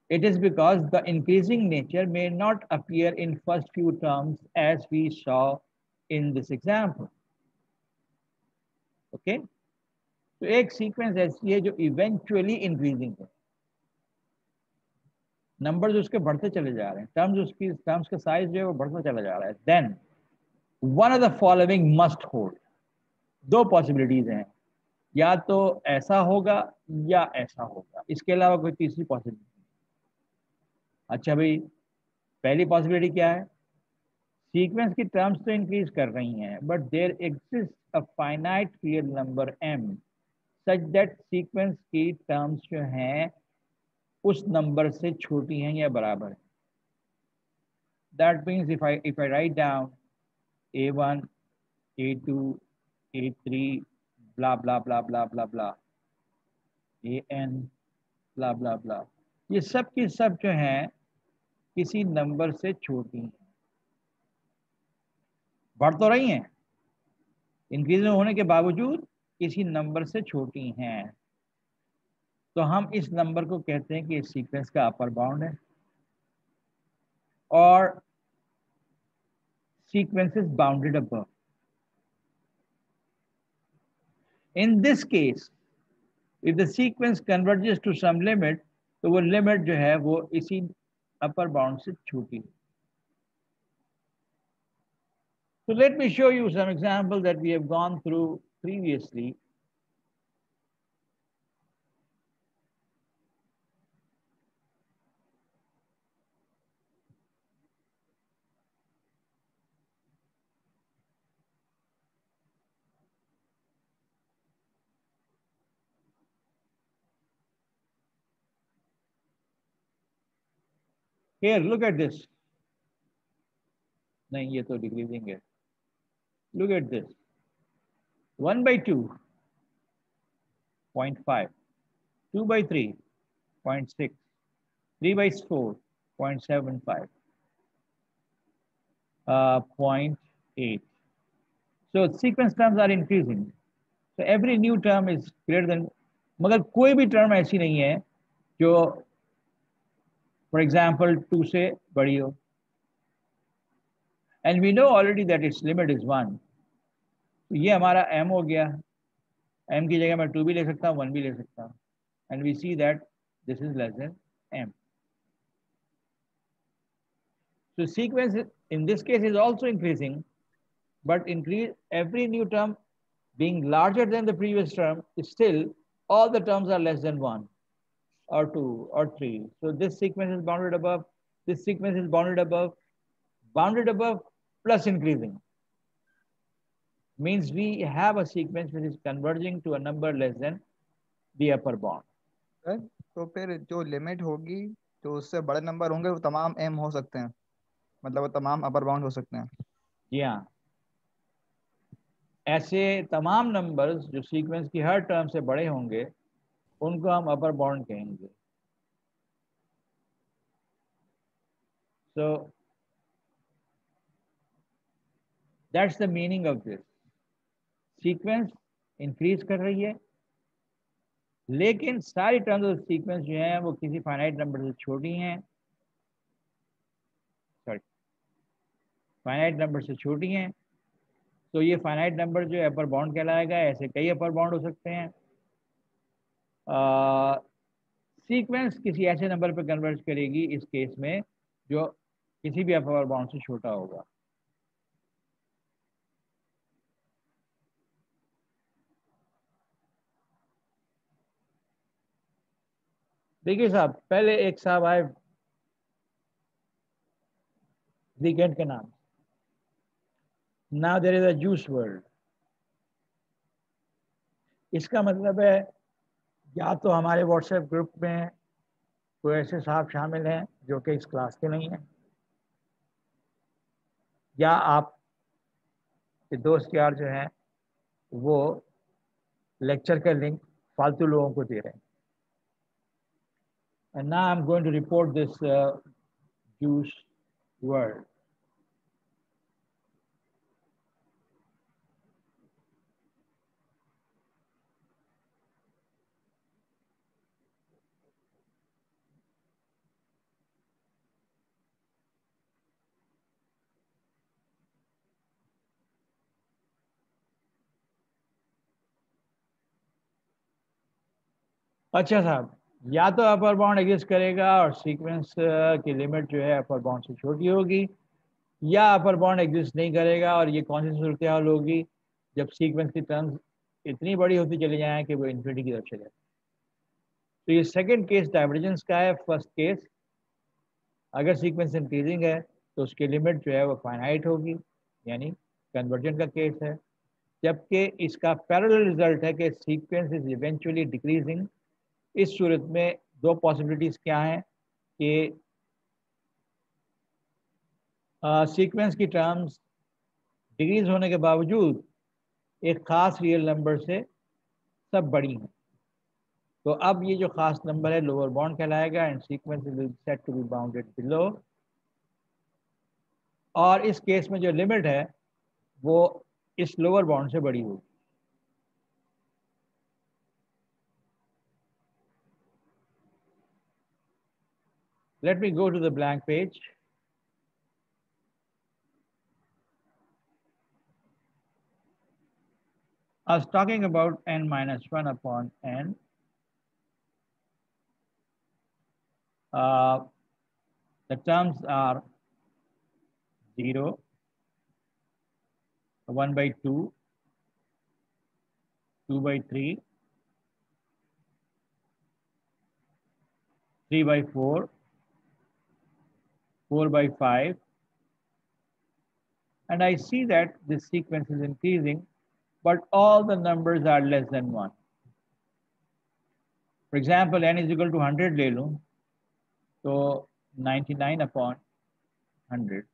It is because the increasing nature may not appear in first few terms as we saw in this example. Okay? तो एक सीक्वेंस ऐसी है जो eventually increasing है. Numbers उसके बढ़ते चले जा रहे हैं, टर्म्स का साइज जो है वो बढ़ता चला जा रहा है. Then one of the following must hold. दो पॉसिबिलिटीज हैं, या तो ऐसा होगा या ऐसा होगा, इसके अलावा कोई तीसरी पॉसिबिलिटी. अच्छा भाई, पहली पॉसिबिलिटी क्या है? सीक्वेंस की टर्म्स तो इंक्रीज कर रही हैं, but there exist a finite real number m such that sequence की टर्म्स जो हैं उस नंबर से छोटी हैं या बराबर है. That means if I write down a1 a2 a3 blah blah blah blah blah blah an blah blah blah, ये सब की सब जो हैं किसी नंबर से छोटी हैं. बढ़ तो रही हैं, इंक्रीज होने के बावजूद किसी नंबर से छोटी हैं. तो हम इस नंबर को कहते हैं कि इस सीक्वेंस का अपर बाउंड है, और sequence is bounded above. In this case if the sequence converges to some limit, तो वो लिमिट जो है वो इसी अपर बाउंड से छोटी है. So let me show you some examples that we have gone through previously. Here, look at this. नहीं, ये तो डिक्रीजिंग है. Look at this. 1 by 2, 0.5. 2 by 3, 0.6. 3 by 4, 0.75. 0.8. So sequence terms are increasing. So every new term is greater than, मगर कोई भी term ऐसी नहीं है जो for example 2 से बड़ी हो. And we know already that its limit is 1. तो ये हमारा m हो गया. m की जगह मैं 2 भी ले सकता हूँ, 1 भी ले सकता हूँ. And we see that this is less than m. So sequence in this case is also increasing, but increase every new term being larger than the previous term, still all the terms are less than 1 or 2 or 3. So this sequence is bounded above, this sequence is bounded above plus increasing. Means we have a sequence which is converging to a number less than the upper bound. तो फिर जो limit होगी तो उससे बड़े number होंगे वो तमाम m हो सकते हैं, मतलब वो तमाम अपर बाउंड हो सकते हैं. जी हाँ, ऐसे तमाम नंबर्स जो सीक्वेंस की हर टर्म से बड़े होंगे उनको हम अपर बाउंड कहेंगे. So that's the meaning of this. Sequence increase कर रही है, लेकिन सारी टर्म्स ऑफ सीक्वेंस जो है वो किसी फाइनाइट नंबर से छोटी हैं. सॉरी, फाइनाइट नंबर से छोटी हैं. तो ये फाइनाइट नंबर जो है अपर बाउंड कहलाएगा. ऐसे कई अपर बाउंड हो सकते हैं. सीक्वेंस किसी ऐसे नंबर पर कन्वर्ज करेगी इस केस में जो किसी भी अपर बाउंड से छोटा होगा. देखिए साहब, पहले एक साहब आए वीकेंड के नाम. Now there is a juice world. इसका मतलब है या तो हमारे व्हाट्सएप ग्रुप में कोई ऐसे साहब शामिल हैं जो कि इस क्लास के नहीं हैं, या आप के दोस्त यार जो हैं वो लेक्चर का लिंक फालतू लोगों को दे रहे हैं? And now I'm going to report this Jewish word. अच्छा साहब, या तो अपर बाउंड एग्जिस्ट करेगा और सीक्वेंस की लिमिट जो है अपर बाउंड से छोटी होगी, या अपर बाउंड एग्जिस्ट नहीं करेगा और ये कौन सी सूरत हाल होगी जब सीक्वेंस की टर्म्स इतनी बड़ी होती चली जाए कि वो इन्फिनिटी की तरफ चले। तो ये सेकंड केस डाइवर्जेंस का है। फर्स्ट केस, अगर सीक्वेंस इंक्रीजिंग है तो उसकी लिमिट जो है वो फाइनाइट होगी, यानी कन्वर्जेंट का केस है। जबकि इसका पैरेलल रिजल्ट है कि सीक्वेंस इज इवेंचुअली डिक्रीजिंग। इस सूरत में दो पॉसिबिलिटीज क्या हैं कि सीक्वेंस की टर्म्स डिक्रीज होने के बावजूद एक ख़ास रियल नंबर से सब बड़ी हैं। तो अब ये जो ख़ास नंबर है लोअर बाउंड कहलाएगा and sequence is set to be bounded below. और इस केस में जो लिमिट है वो इस लोअर बाउंड से बड़ी होगी। Let me go to the blank page. I was talking about n minus 1 upon n. The terms are 0, 1 by 2, 2 by 3, 3 by 4, 4 by 5. And I see that this sequence is increasing, but all the numbers are less than 1. For example, n is equal to 100 ले लूं, तो 99 upon 100.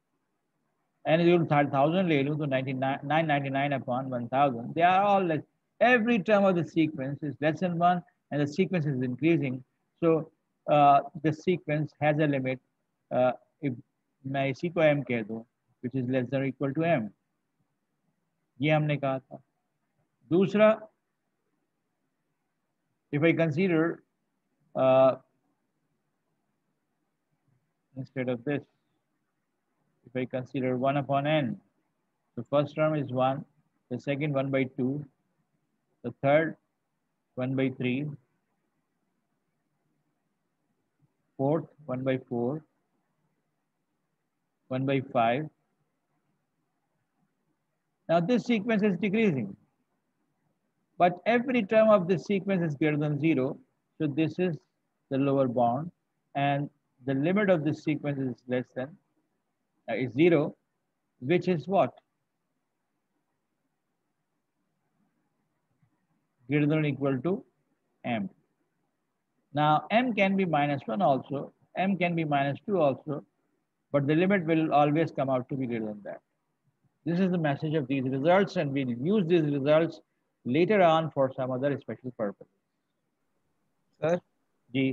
n is equal to 1000 ले लूं, तो 999 upon 1000. They are all less. Every term of the sequence is less than 1, and the sequence is increasing. So the sequence has a limit. If मैं इसी को m कह दूं, which is less than or equal to m, ये हमने कहा था। दूसरा, if I consider instead of this, if I consider 1 upon n, the first term is 1, the second 1 by 2, the third 1 by 3, fourth 1 by 4, 1 by 5. Now this sequence is decreasing, but every term of this sequence is greater than 0, so this is the lower bound, and the limit of this sequence is less than is 0, which is what? Greater than or equal to m. Now m can be minus 1 also, m can be minus 2 also, but the limit will always come out to be greater than that. This is the message of these results, and we'll use these results later on for some other special purpose. Sir ji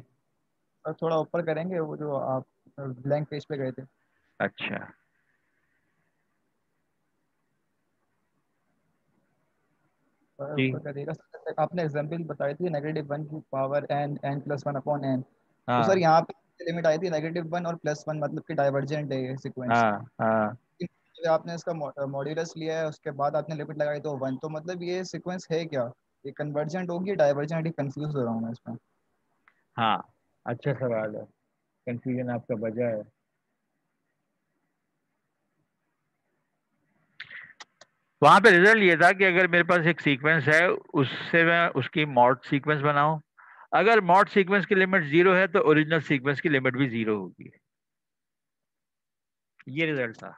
sir थोड़ा ऊपर करेंगे वो जो आप blank page पे गए थे। अच्छा, जी ऊपर करिएगा। आपने एग्जांपल बताई थी -1 की power n n plus 1 upon n। तो हाँ सर यहाँ पे लिमिट आई थी -1 और +1, मतलब कि डाइवर्जेंट है ये सीक्वेंस। हाँ हाँ। जब आपने इसका मॉड्यूलस लिया है उसके बाद आपने लिमिट लगाई तो 1, तो मतलब ये सीक्वेंस है क्या? ये कन्वर्जेंट होगी डाइवर्जेंट? ही कंफ्यूज हो रहा हूँ मैं इसमें। हाँ, अच्छा सवाल है, कंफ्यूजन आपका वजह है। वहां पे रिजल्ट ये था कि अगर मेरे पास एक सीक्वेंस है उससे मैं उसकी मॉड सीक्वेंस बनाऊं, अगर मॉड सीक्वेंस की लिमिट 0 है तो ओरिजिनल सीक्वेंस की लिमिट भी 0 होगी। ये रिजल्ट था,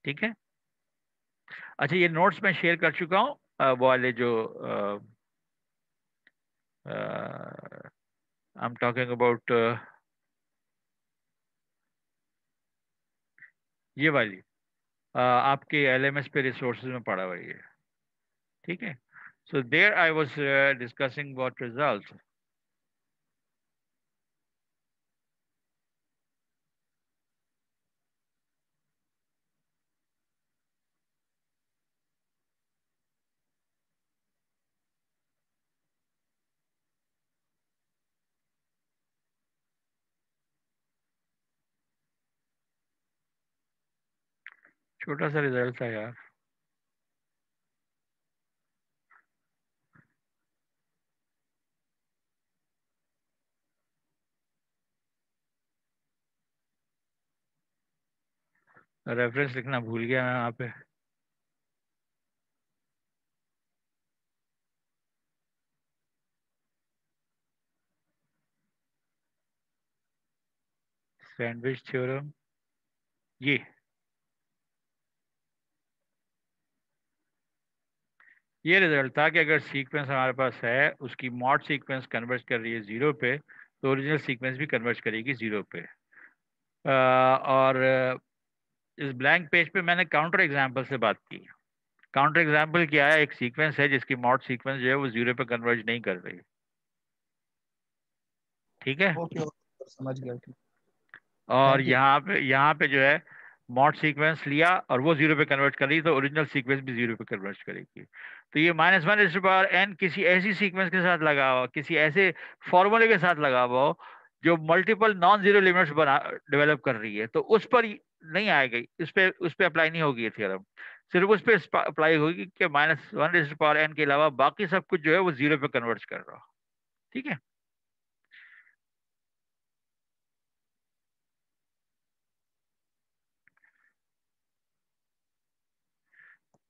ठीक है। अच्छा, ये नोट्स मैं शेयर कर चुका हूँ, वो वाले जो आई एम टॉकिंग अबाउट ये वाली आपके LMS पे रिसोर्सेज में पड़ा हुआ है, ठीक है। So there I was discussing about results. छोटा सा रिजल्ट था यार। रेफरेंस लिखना भूल गया मैं वहाँ पे। सैंडविच थ्योरम, ये रिजल्ट था कि अगर सीक्वेंस हमारे पास है, उसकी मॉड सीक्वेंस कन्वर्ज कर रही है 0 पे, तो ओरिजिनल सीक्वेंस भी कन्वर्ज करेगी 0 पे। और इस ब्लैंक पेज पे मैंने काउंटर एग्जाम्पल से बात की। काउंटर एग्जाम्पल क्या है? एक सीक्वेंस है जिसकी मॉड सीक्वेंस जो है वो 0 पे कन्वर्ज नहीं कर रही, ठीक है। ओके समझ गया, ठीक। और थैंक यू। यहाँ पे जो है मॉड सीक्वेंस लिया और वो 0 पे कन्वर्ट कर रही, तो ओरिजिनल सीक्वेंस भी 0 पे कन्वर्ट करेगी। तो ये -1n किसी ऐसी सीक्वेंस के साथ लगा हुआ, किसी ऐसे फॉर्मूले के साथ लगा हुआ हो जो मल्टीपल नॉन जीरो लिमिट्स बना डेवलप कर रही है, तो उस पर नहीं आएगी, उस पे अप्लाई नहीं होगी ये थ्योरम। सिर्फ उस पर अप्लाई होगी कि -1n के अलावा बाकी सब कुछ जो है वो 0 पे कन्वर्ट कर रहा हो, ठीक है।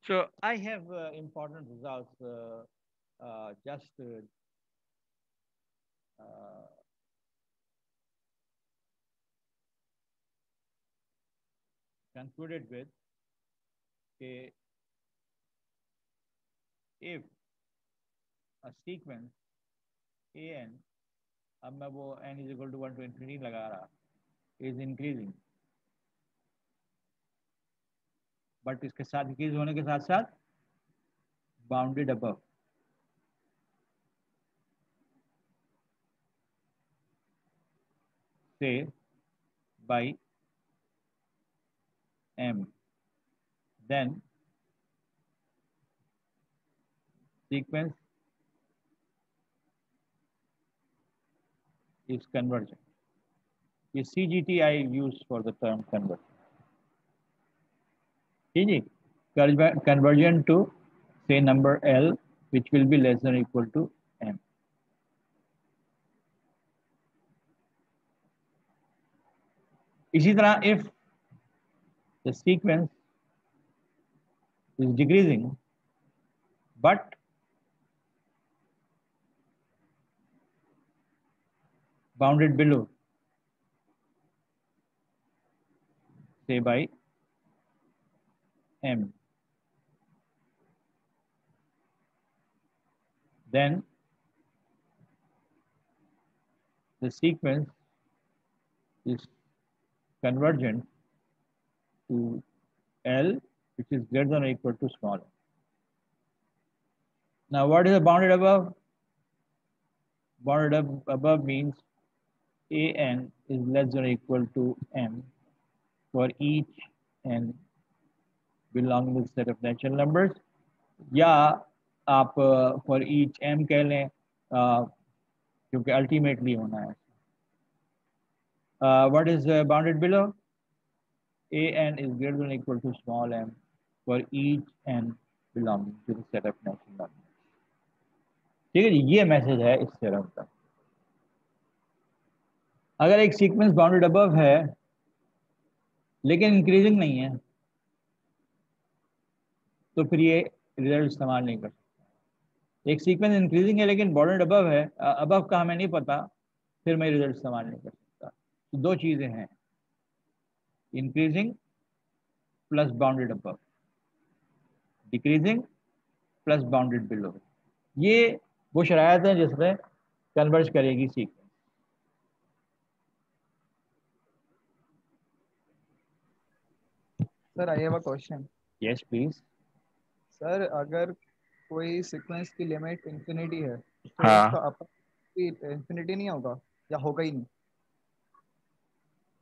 So I have important results just concluded with a, if a sequence an, अब मैं वो n is equal to 1 to infinity लगा रहा, is increasing, but इसके साथ इंक्रीज होने के साथ साथ bounded above, say by m, then sequence is convergent. ये CGT I use for the term convergent. ठीक है, convergent to say number L which will be less than or equal to m. इसी तरह if the sequence is decreasing but bounded below, say by m, then the sequence is convergent to L which is greater than or equal to small m. Now what is the bounded above? Bounded above means an is less than or equal to m for each n belonging to the set of natural numbers, या आप for each m कह लें क्योंकि ultimately होना है. What is bounded below? an is greater than or equal to small m for each n belonging to the set of natural numbers. ठीक है जी, ये मैसेज है इस थ्योरम का. अगर एक सीक्वेंस बाउंडेड अबव है लेकिन इंक्रीजिंग नहीं है तो फिर ये रिजल्ट इस्तेमाल नहीं कर सकता. एक सीक्वेंस इंक्रीजिंग है लेकिन बाउंडेड अबव है, अबव का हमें नहीं पता, फिर मैं रिजल्ट इस्तेमाल नहीं कर सकता. तो दो चीज़ें हैं, increasing plus bounded above, decreasing plus bounded below. ये वो शरायत है जिसमें कन्वर्ज करेगी sequence. Sir I have a question. Yes please. Sir अगर कोई सीक्वेंस की लिमिट इंफिनिटी है तो उसका हाँ, अपर इंफिनिटी नहीं होगा या होगा ही नहीं?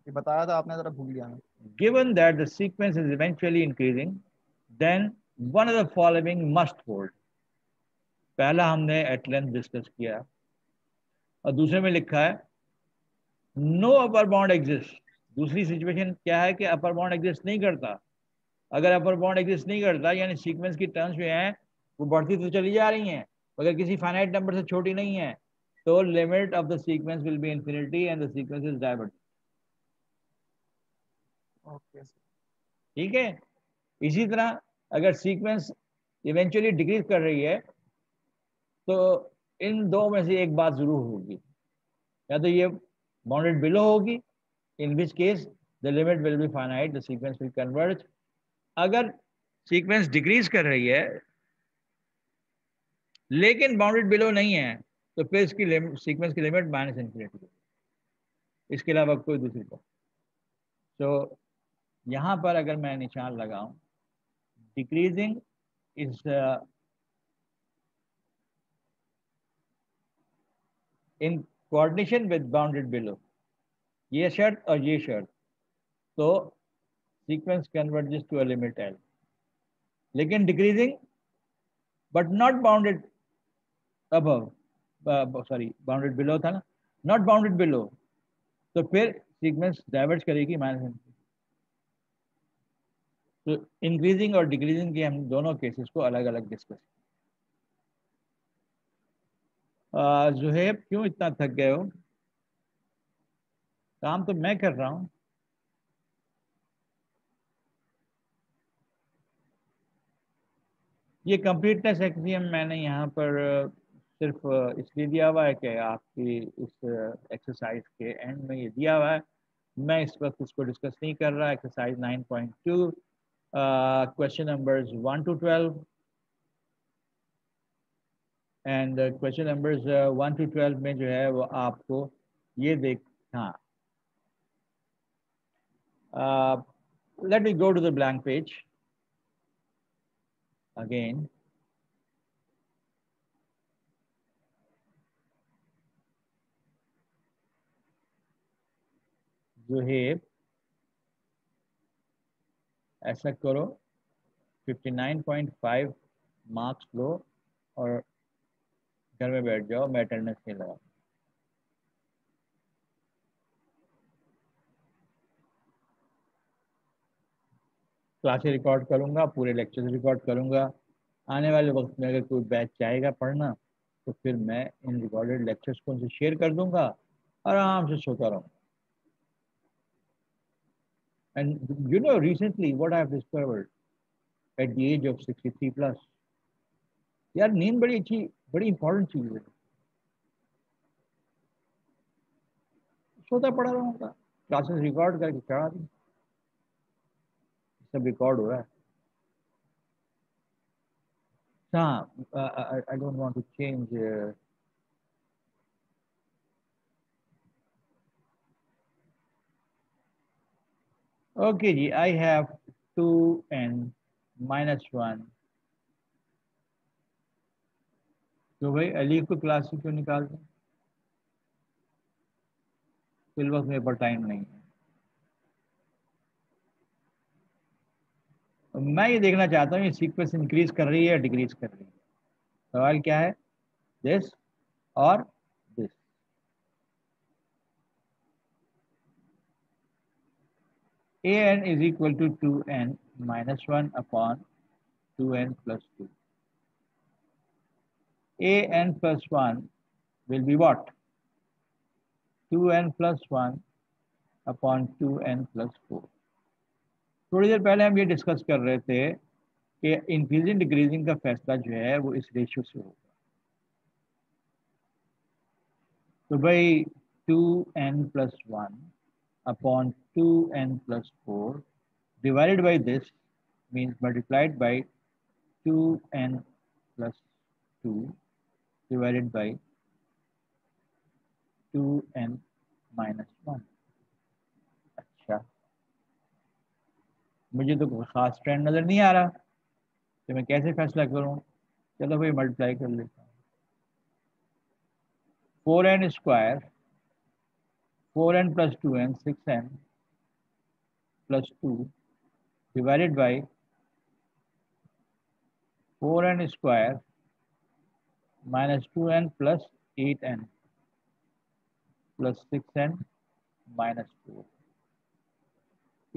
ये बताया था आपने, जरा भूल गया मैं। Given that the sequence is eventually increasing, then one of the following must hold. पहला हमने एट लेंथ डिस्कस किया और दूसरे में लिखा है नो अपर बाउंड एग्जिस्ट। दूसरी सिचुएशन क्या है कि अपर बाउंड एग्जिस्ट नहीं करता। अगर अपर बाउंड एग्जिस्ट नहीं करता यानी सीक्वेंस की टर्म्स जो हैं वो बढ़ती तो चली जा रही हैं, अगर किसी फाइनाइट नंबर से छोटी नहीं है तो limit of the sequence will be infinity and the sequence is divert. Okay sir. ठीक है। इसी तरह अगर सीक्वेंस इवेंचुअली डिक्रीज कर रही है तो इन दो में से एक बात जरूर होगी, या तो ये बाउंडेड बिलो होगी, in which case the limit will be finite, the sequence will converge. अगर सीक्वेंस डिक्रीज कर रही है लेकिन बाउंडेड बिलो नहीं है तो फिर इसकी सीक्वेंस की लिमिट माइनस इन्फिनिटी, इसके अलावा कोई दूसरी बात। तो यहाँ पर अगर मैं निशान लगाऊं decreasing is in coordination with bounded below, ये शर्त और ये शर्त, तो sequence converges to a limit l. लेकिन decreasing but not bounded above, sorry bounded below था ना, नॉट बाउंडेड बिलो, तो फिर सीक्वेंस डाइवर्ज करेगी माइनस इन्फिनिटी। तो इंक्रीजिंग और डिक्रीजिंग के हम दोनों केसेस को अलग अलग डिस्कस। जुहेब क्यों इतना थक गए हो? काम तो मैं कर रहा हूँ। ये कंप्लीटनेस एक्सियम मैंने यहाँ पर सिर्फ इसलिए दिया हुआ है कि आपकी इस एक्सरसाइज के एंड में ये दिया हुआ है। मैं इस वक्त इसको डिस्कस नहीं कर रहा। Exercise 9.2 question numbers 1 to 12 and question numbers 1 to 12 में जो है वो आपको ये देख, हाँ, let me go to the blank page again. Zuheb ऐसा करो 59.5 मार्क्स लो और घर में बैठ जाओ, मैं अटेंडेंस नहीं लगा। क्लासेस रिकॉर्ड करूंगा, पूरे लेक्चर्स रिकॉर्ड करूंगा। आने वाले वक्त में अगर कोई बैच चाहेगा पढ़ना तो फिर मैं इन रिकॉर्डेड लेक्चर्स को उनसे शेयर कर दूंगा, आराम से सोता रहूँगा। And you know recently what I have discovered at the age of 63 plus, यार नींद बड़ी अच्छी, बड़ी इंपॉर्टेंट चीज़ है। सोता पड़ा रहूँगा, क्लासेस रिकॉर्ड करके चढ़ा दी, सब रिकॉर्ड हो रहा है। हाँ, I don't want to change okay ji, I have 2n minus 1। तो भाई अली को क्लास से क्यों निकाल दें? फिल वक्त मेरे पर टाइम नहीं है। मैं ये देखना चाहता हूँ ये सीक्वेंस इंक्रीज कर रही है या डिक्रीज कर रही है। सवाल क्या है, दिस और this. an is equal to 2n minus 1 upon 2n plus 2। an plus 1 will be what? 2n plus 1 upon 2n plus 4। थोड़ी देर पहले हम ये डिस्कस कर रहे थे कि इंक्रीजिंग डिक्रीजिंग का फैसला जो है वो इस रेशियो से होगा। तो भाई 2n plus 1 upon 2n plus 4 divided by this means multiplied by 2n plus 2 divided by 2n minus 1। अच्छा, मुझे तो कोई खास ट्रेंड नज़र नहीं आ रहा, तो मैं कैसे फैसला करूं? चलो भाई मल्टीप्लाई कर लेता हूँ। 4n square 4n plus 2n 6n plus 2 divided by 4n square minus 2n plus 8n plus 6n minus 4।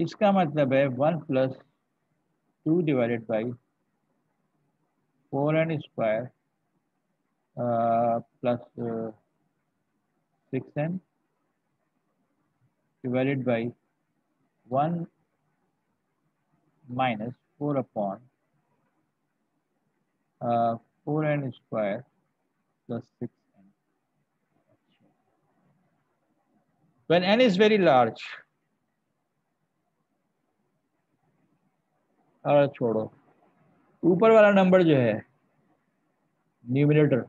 इसका मतलब है 1 plus 2 divided by 4n square plus 6n divided by 1 minus 4 upon 4n square plus 6n. When n is very large, छोड़ो, ऊपर वाला number जो है numerator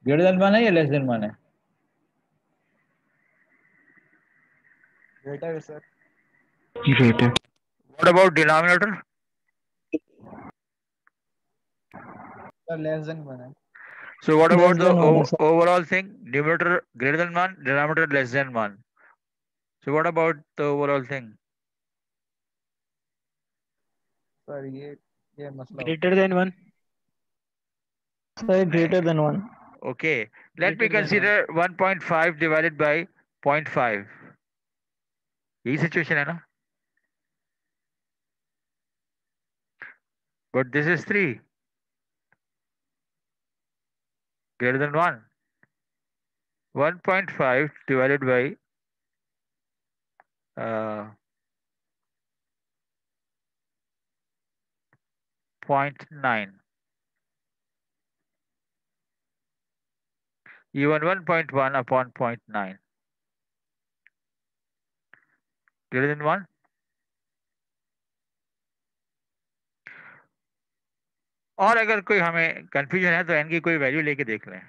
greater than 1 है या लेस देन 1 है? ग्रेटर है sir. Greater. What about denominator? Sir less than 1 है। So what Less about the than 1 है, sir. overall thing? Numerator greater than 1, denominator less than 1. So what about the overall thing? Sir ये मसला Greater than 1. Sir, greater than 1. Okay, let me Greater than 1. consider 1.5 divided by 0.5. यही situation है ना? But this is 3 greater than 1. 1.5 divided by 0.9. Even 1.1 upon 0.9 greater than 1. और अगर कोई हमें confusion है तो n की कोई वैल्यू लेके देख लें.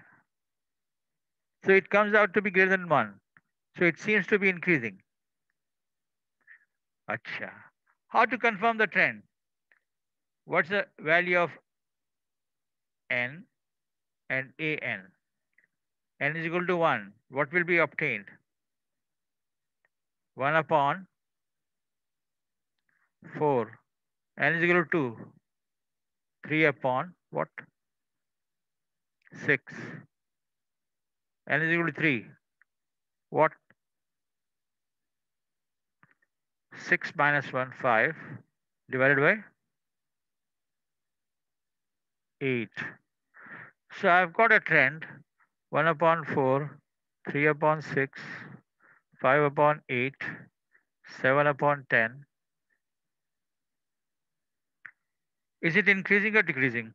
So it comes out to be greater than 1. So it seems to be increasing. Acha. How to confirm the trend? What's the value of n and an? N is equal to 1. What will be obtained? 1 upon 4. N is equal to 2. 3 upon what? 6. N is equal to 3. What? 6 minus 1, 5. Divided by 8. So I've got a trend. 1 upon 4. 3 upon 6. 5 upon 8. 7 upon 10. Is it increasing or decreasing?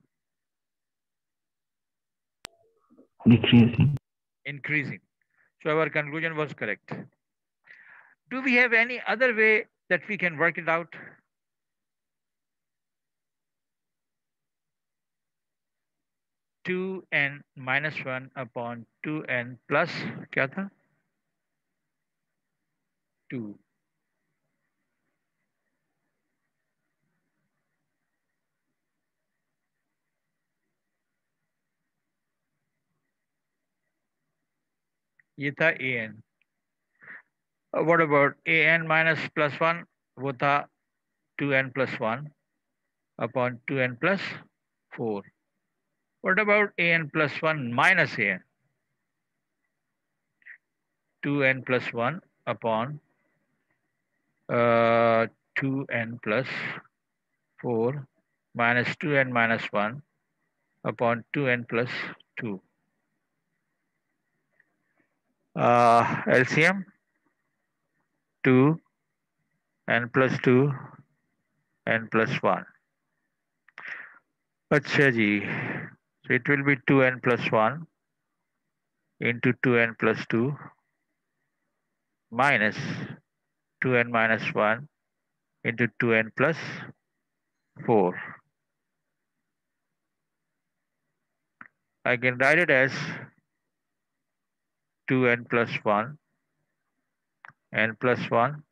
Decreasing. Increasing. So our conclusion was correct. Do we have any other way that we can work it out? Two n minus 1 upon 2n plus क्या था? 2. ये था an. What about an minus plus 1? वो था 2n plus 1 upon 2n plus 4. What about an plus 1 minus an? 2n plus 1 upon 2n plus 4 minus 2n minus 1 upon 2n plus 2. LCM 2 n plus 2 n plus 1. अच्छा जी. So it will be 2n plus 1 into 2n plus 2 minus 2n minus 1 into 2n plus 4. I can write it as 2n plus 1 n plus 1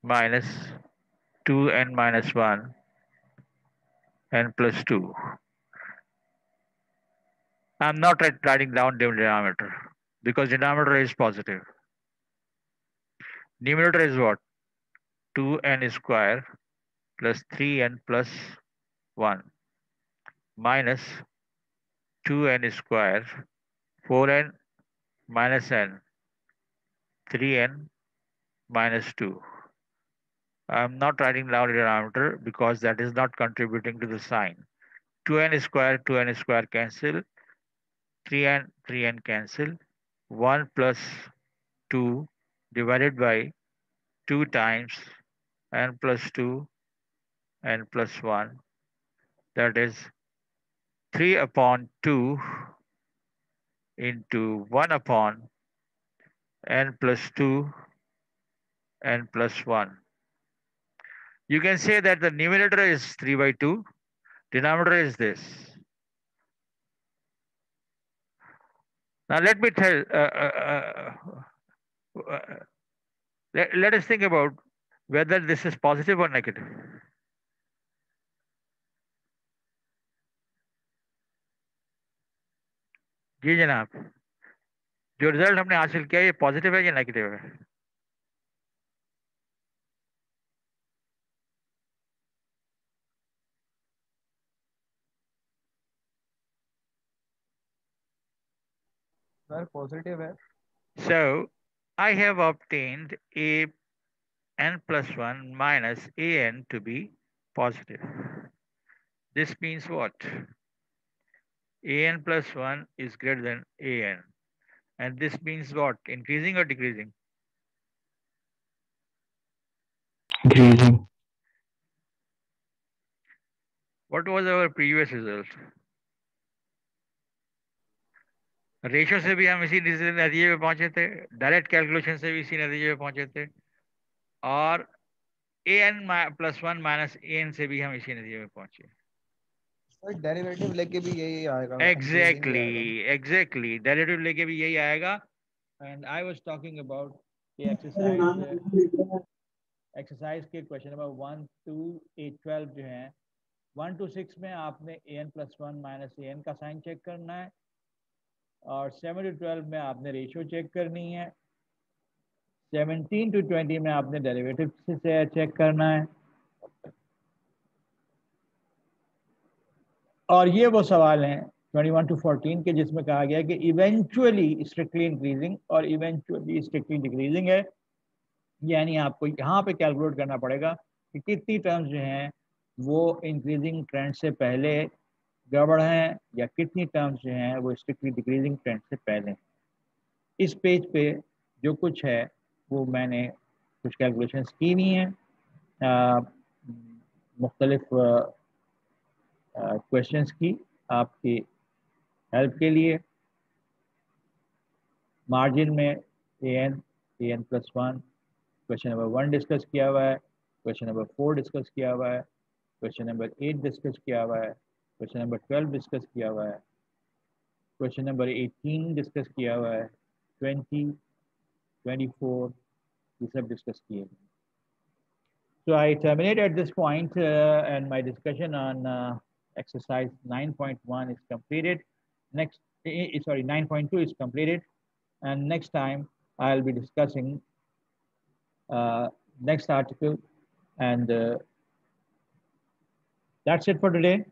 minus 2n minus 1 n plus 2. I'm not writing down the denominator because denominator is positive. Numerator is what? 2n square plus 3n plus 1 minus 2n square 4n minus n 3n minus 2. I'm not writing down the denominator because that is not contributing to the sign. 2n square cancel, 3n cancel, 1 plus 2 divided by 2 times n plus 2 n plus 1, that is 3 upon 2 into 1 upon n plus 2 n plus 1. You can say that the numerator is 3 by 2, denominator is this. Now let me tell, let us think about whether this is positive or negative. जी जनाब, जो result हमने हासिल किया ये positive है या negative है? Sir positive है. So I have obtained a n plus 1 minus an to be positive. This means what? An plus 1 is greater than an. And this means what? Increasing or decreasing? Decreasing. What was our previous result? Ratio से भी हम इसी नतीजे पे पहुंचे थे, direct calculation से भी इसी नतीजे पे पहुंचे थे, और an plus 1 माइनस an से भी हम इसी नतीजे पे पहुंचे. सर डेरिवेटिव लेके भी यही आएगा. Exactly. डेरिवेटिव लेके भी यही आएगा. And I was talking about the exercise के क्वेश्चन नंबर 1 to 12 जो है, 1 to 6 में आपने an plus 1 माइनस an का साइन चेक करना है, और 7 to 12 में आपने रेशियो चेक करनी है, 17 to 20 में आपने डेरिवेटिव से चेक करना है. और ये वो सवाल हैं 21 to 14 के जिसमें कहा गया कि इवेंचुअली स्ट्रिक्टली इंक्रीजिंग और इवेंचुअली स्ट्रिक्टली डिक्रीजिंग है. यानी आपको यहाँ पे कैलकुलेट करना पड़ेगा कि कितनी टर्म्स जो हैं वो इंक्रीजिंग ट्रेंड से पहले गड़बड़ हैं या कितनी टर्म्स जो हैं वो स्ट्रिक्टली डिक्रीजिंग ट्रेंड से पहले. इस पेज पे जो कुछ है वो मैंने कुछ कैलकुलेशंस की हुई हैं मुख्तलिफ क्वेश्चंस की आपकी हेल्प के लिए. मार्जिन में an plus 1 question number 1 discuss किया हुआ है, क्वेश्चन नंबर 4 डिस्कस किया हुआ है, क्वेश्चन नंबर 8 डिस्कस किया हुआ है, क्वेश्चन नंबर 12 डिस्कस किया हुआ है, क्वेश्चन नंबर 18 डिस्कस किया हुआ है, 20, 24 ये सब डिस्कस किए हैं. So I terminate at this point and my discussion on exercise 9.1 is completed. Next, sorry, 9.2 is completed, and next time I'll be discussing next article, and that's it for today.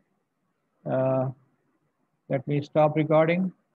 Let me stop recording.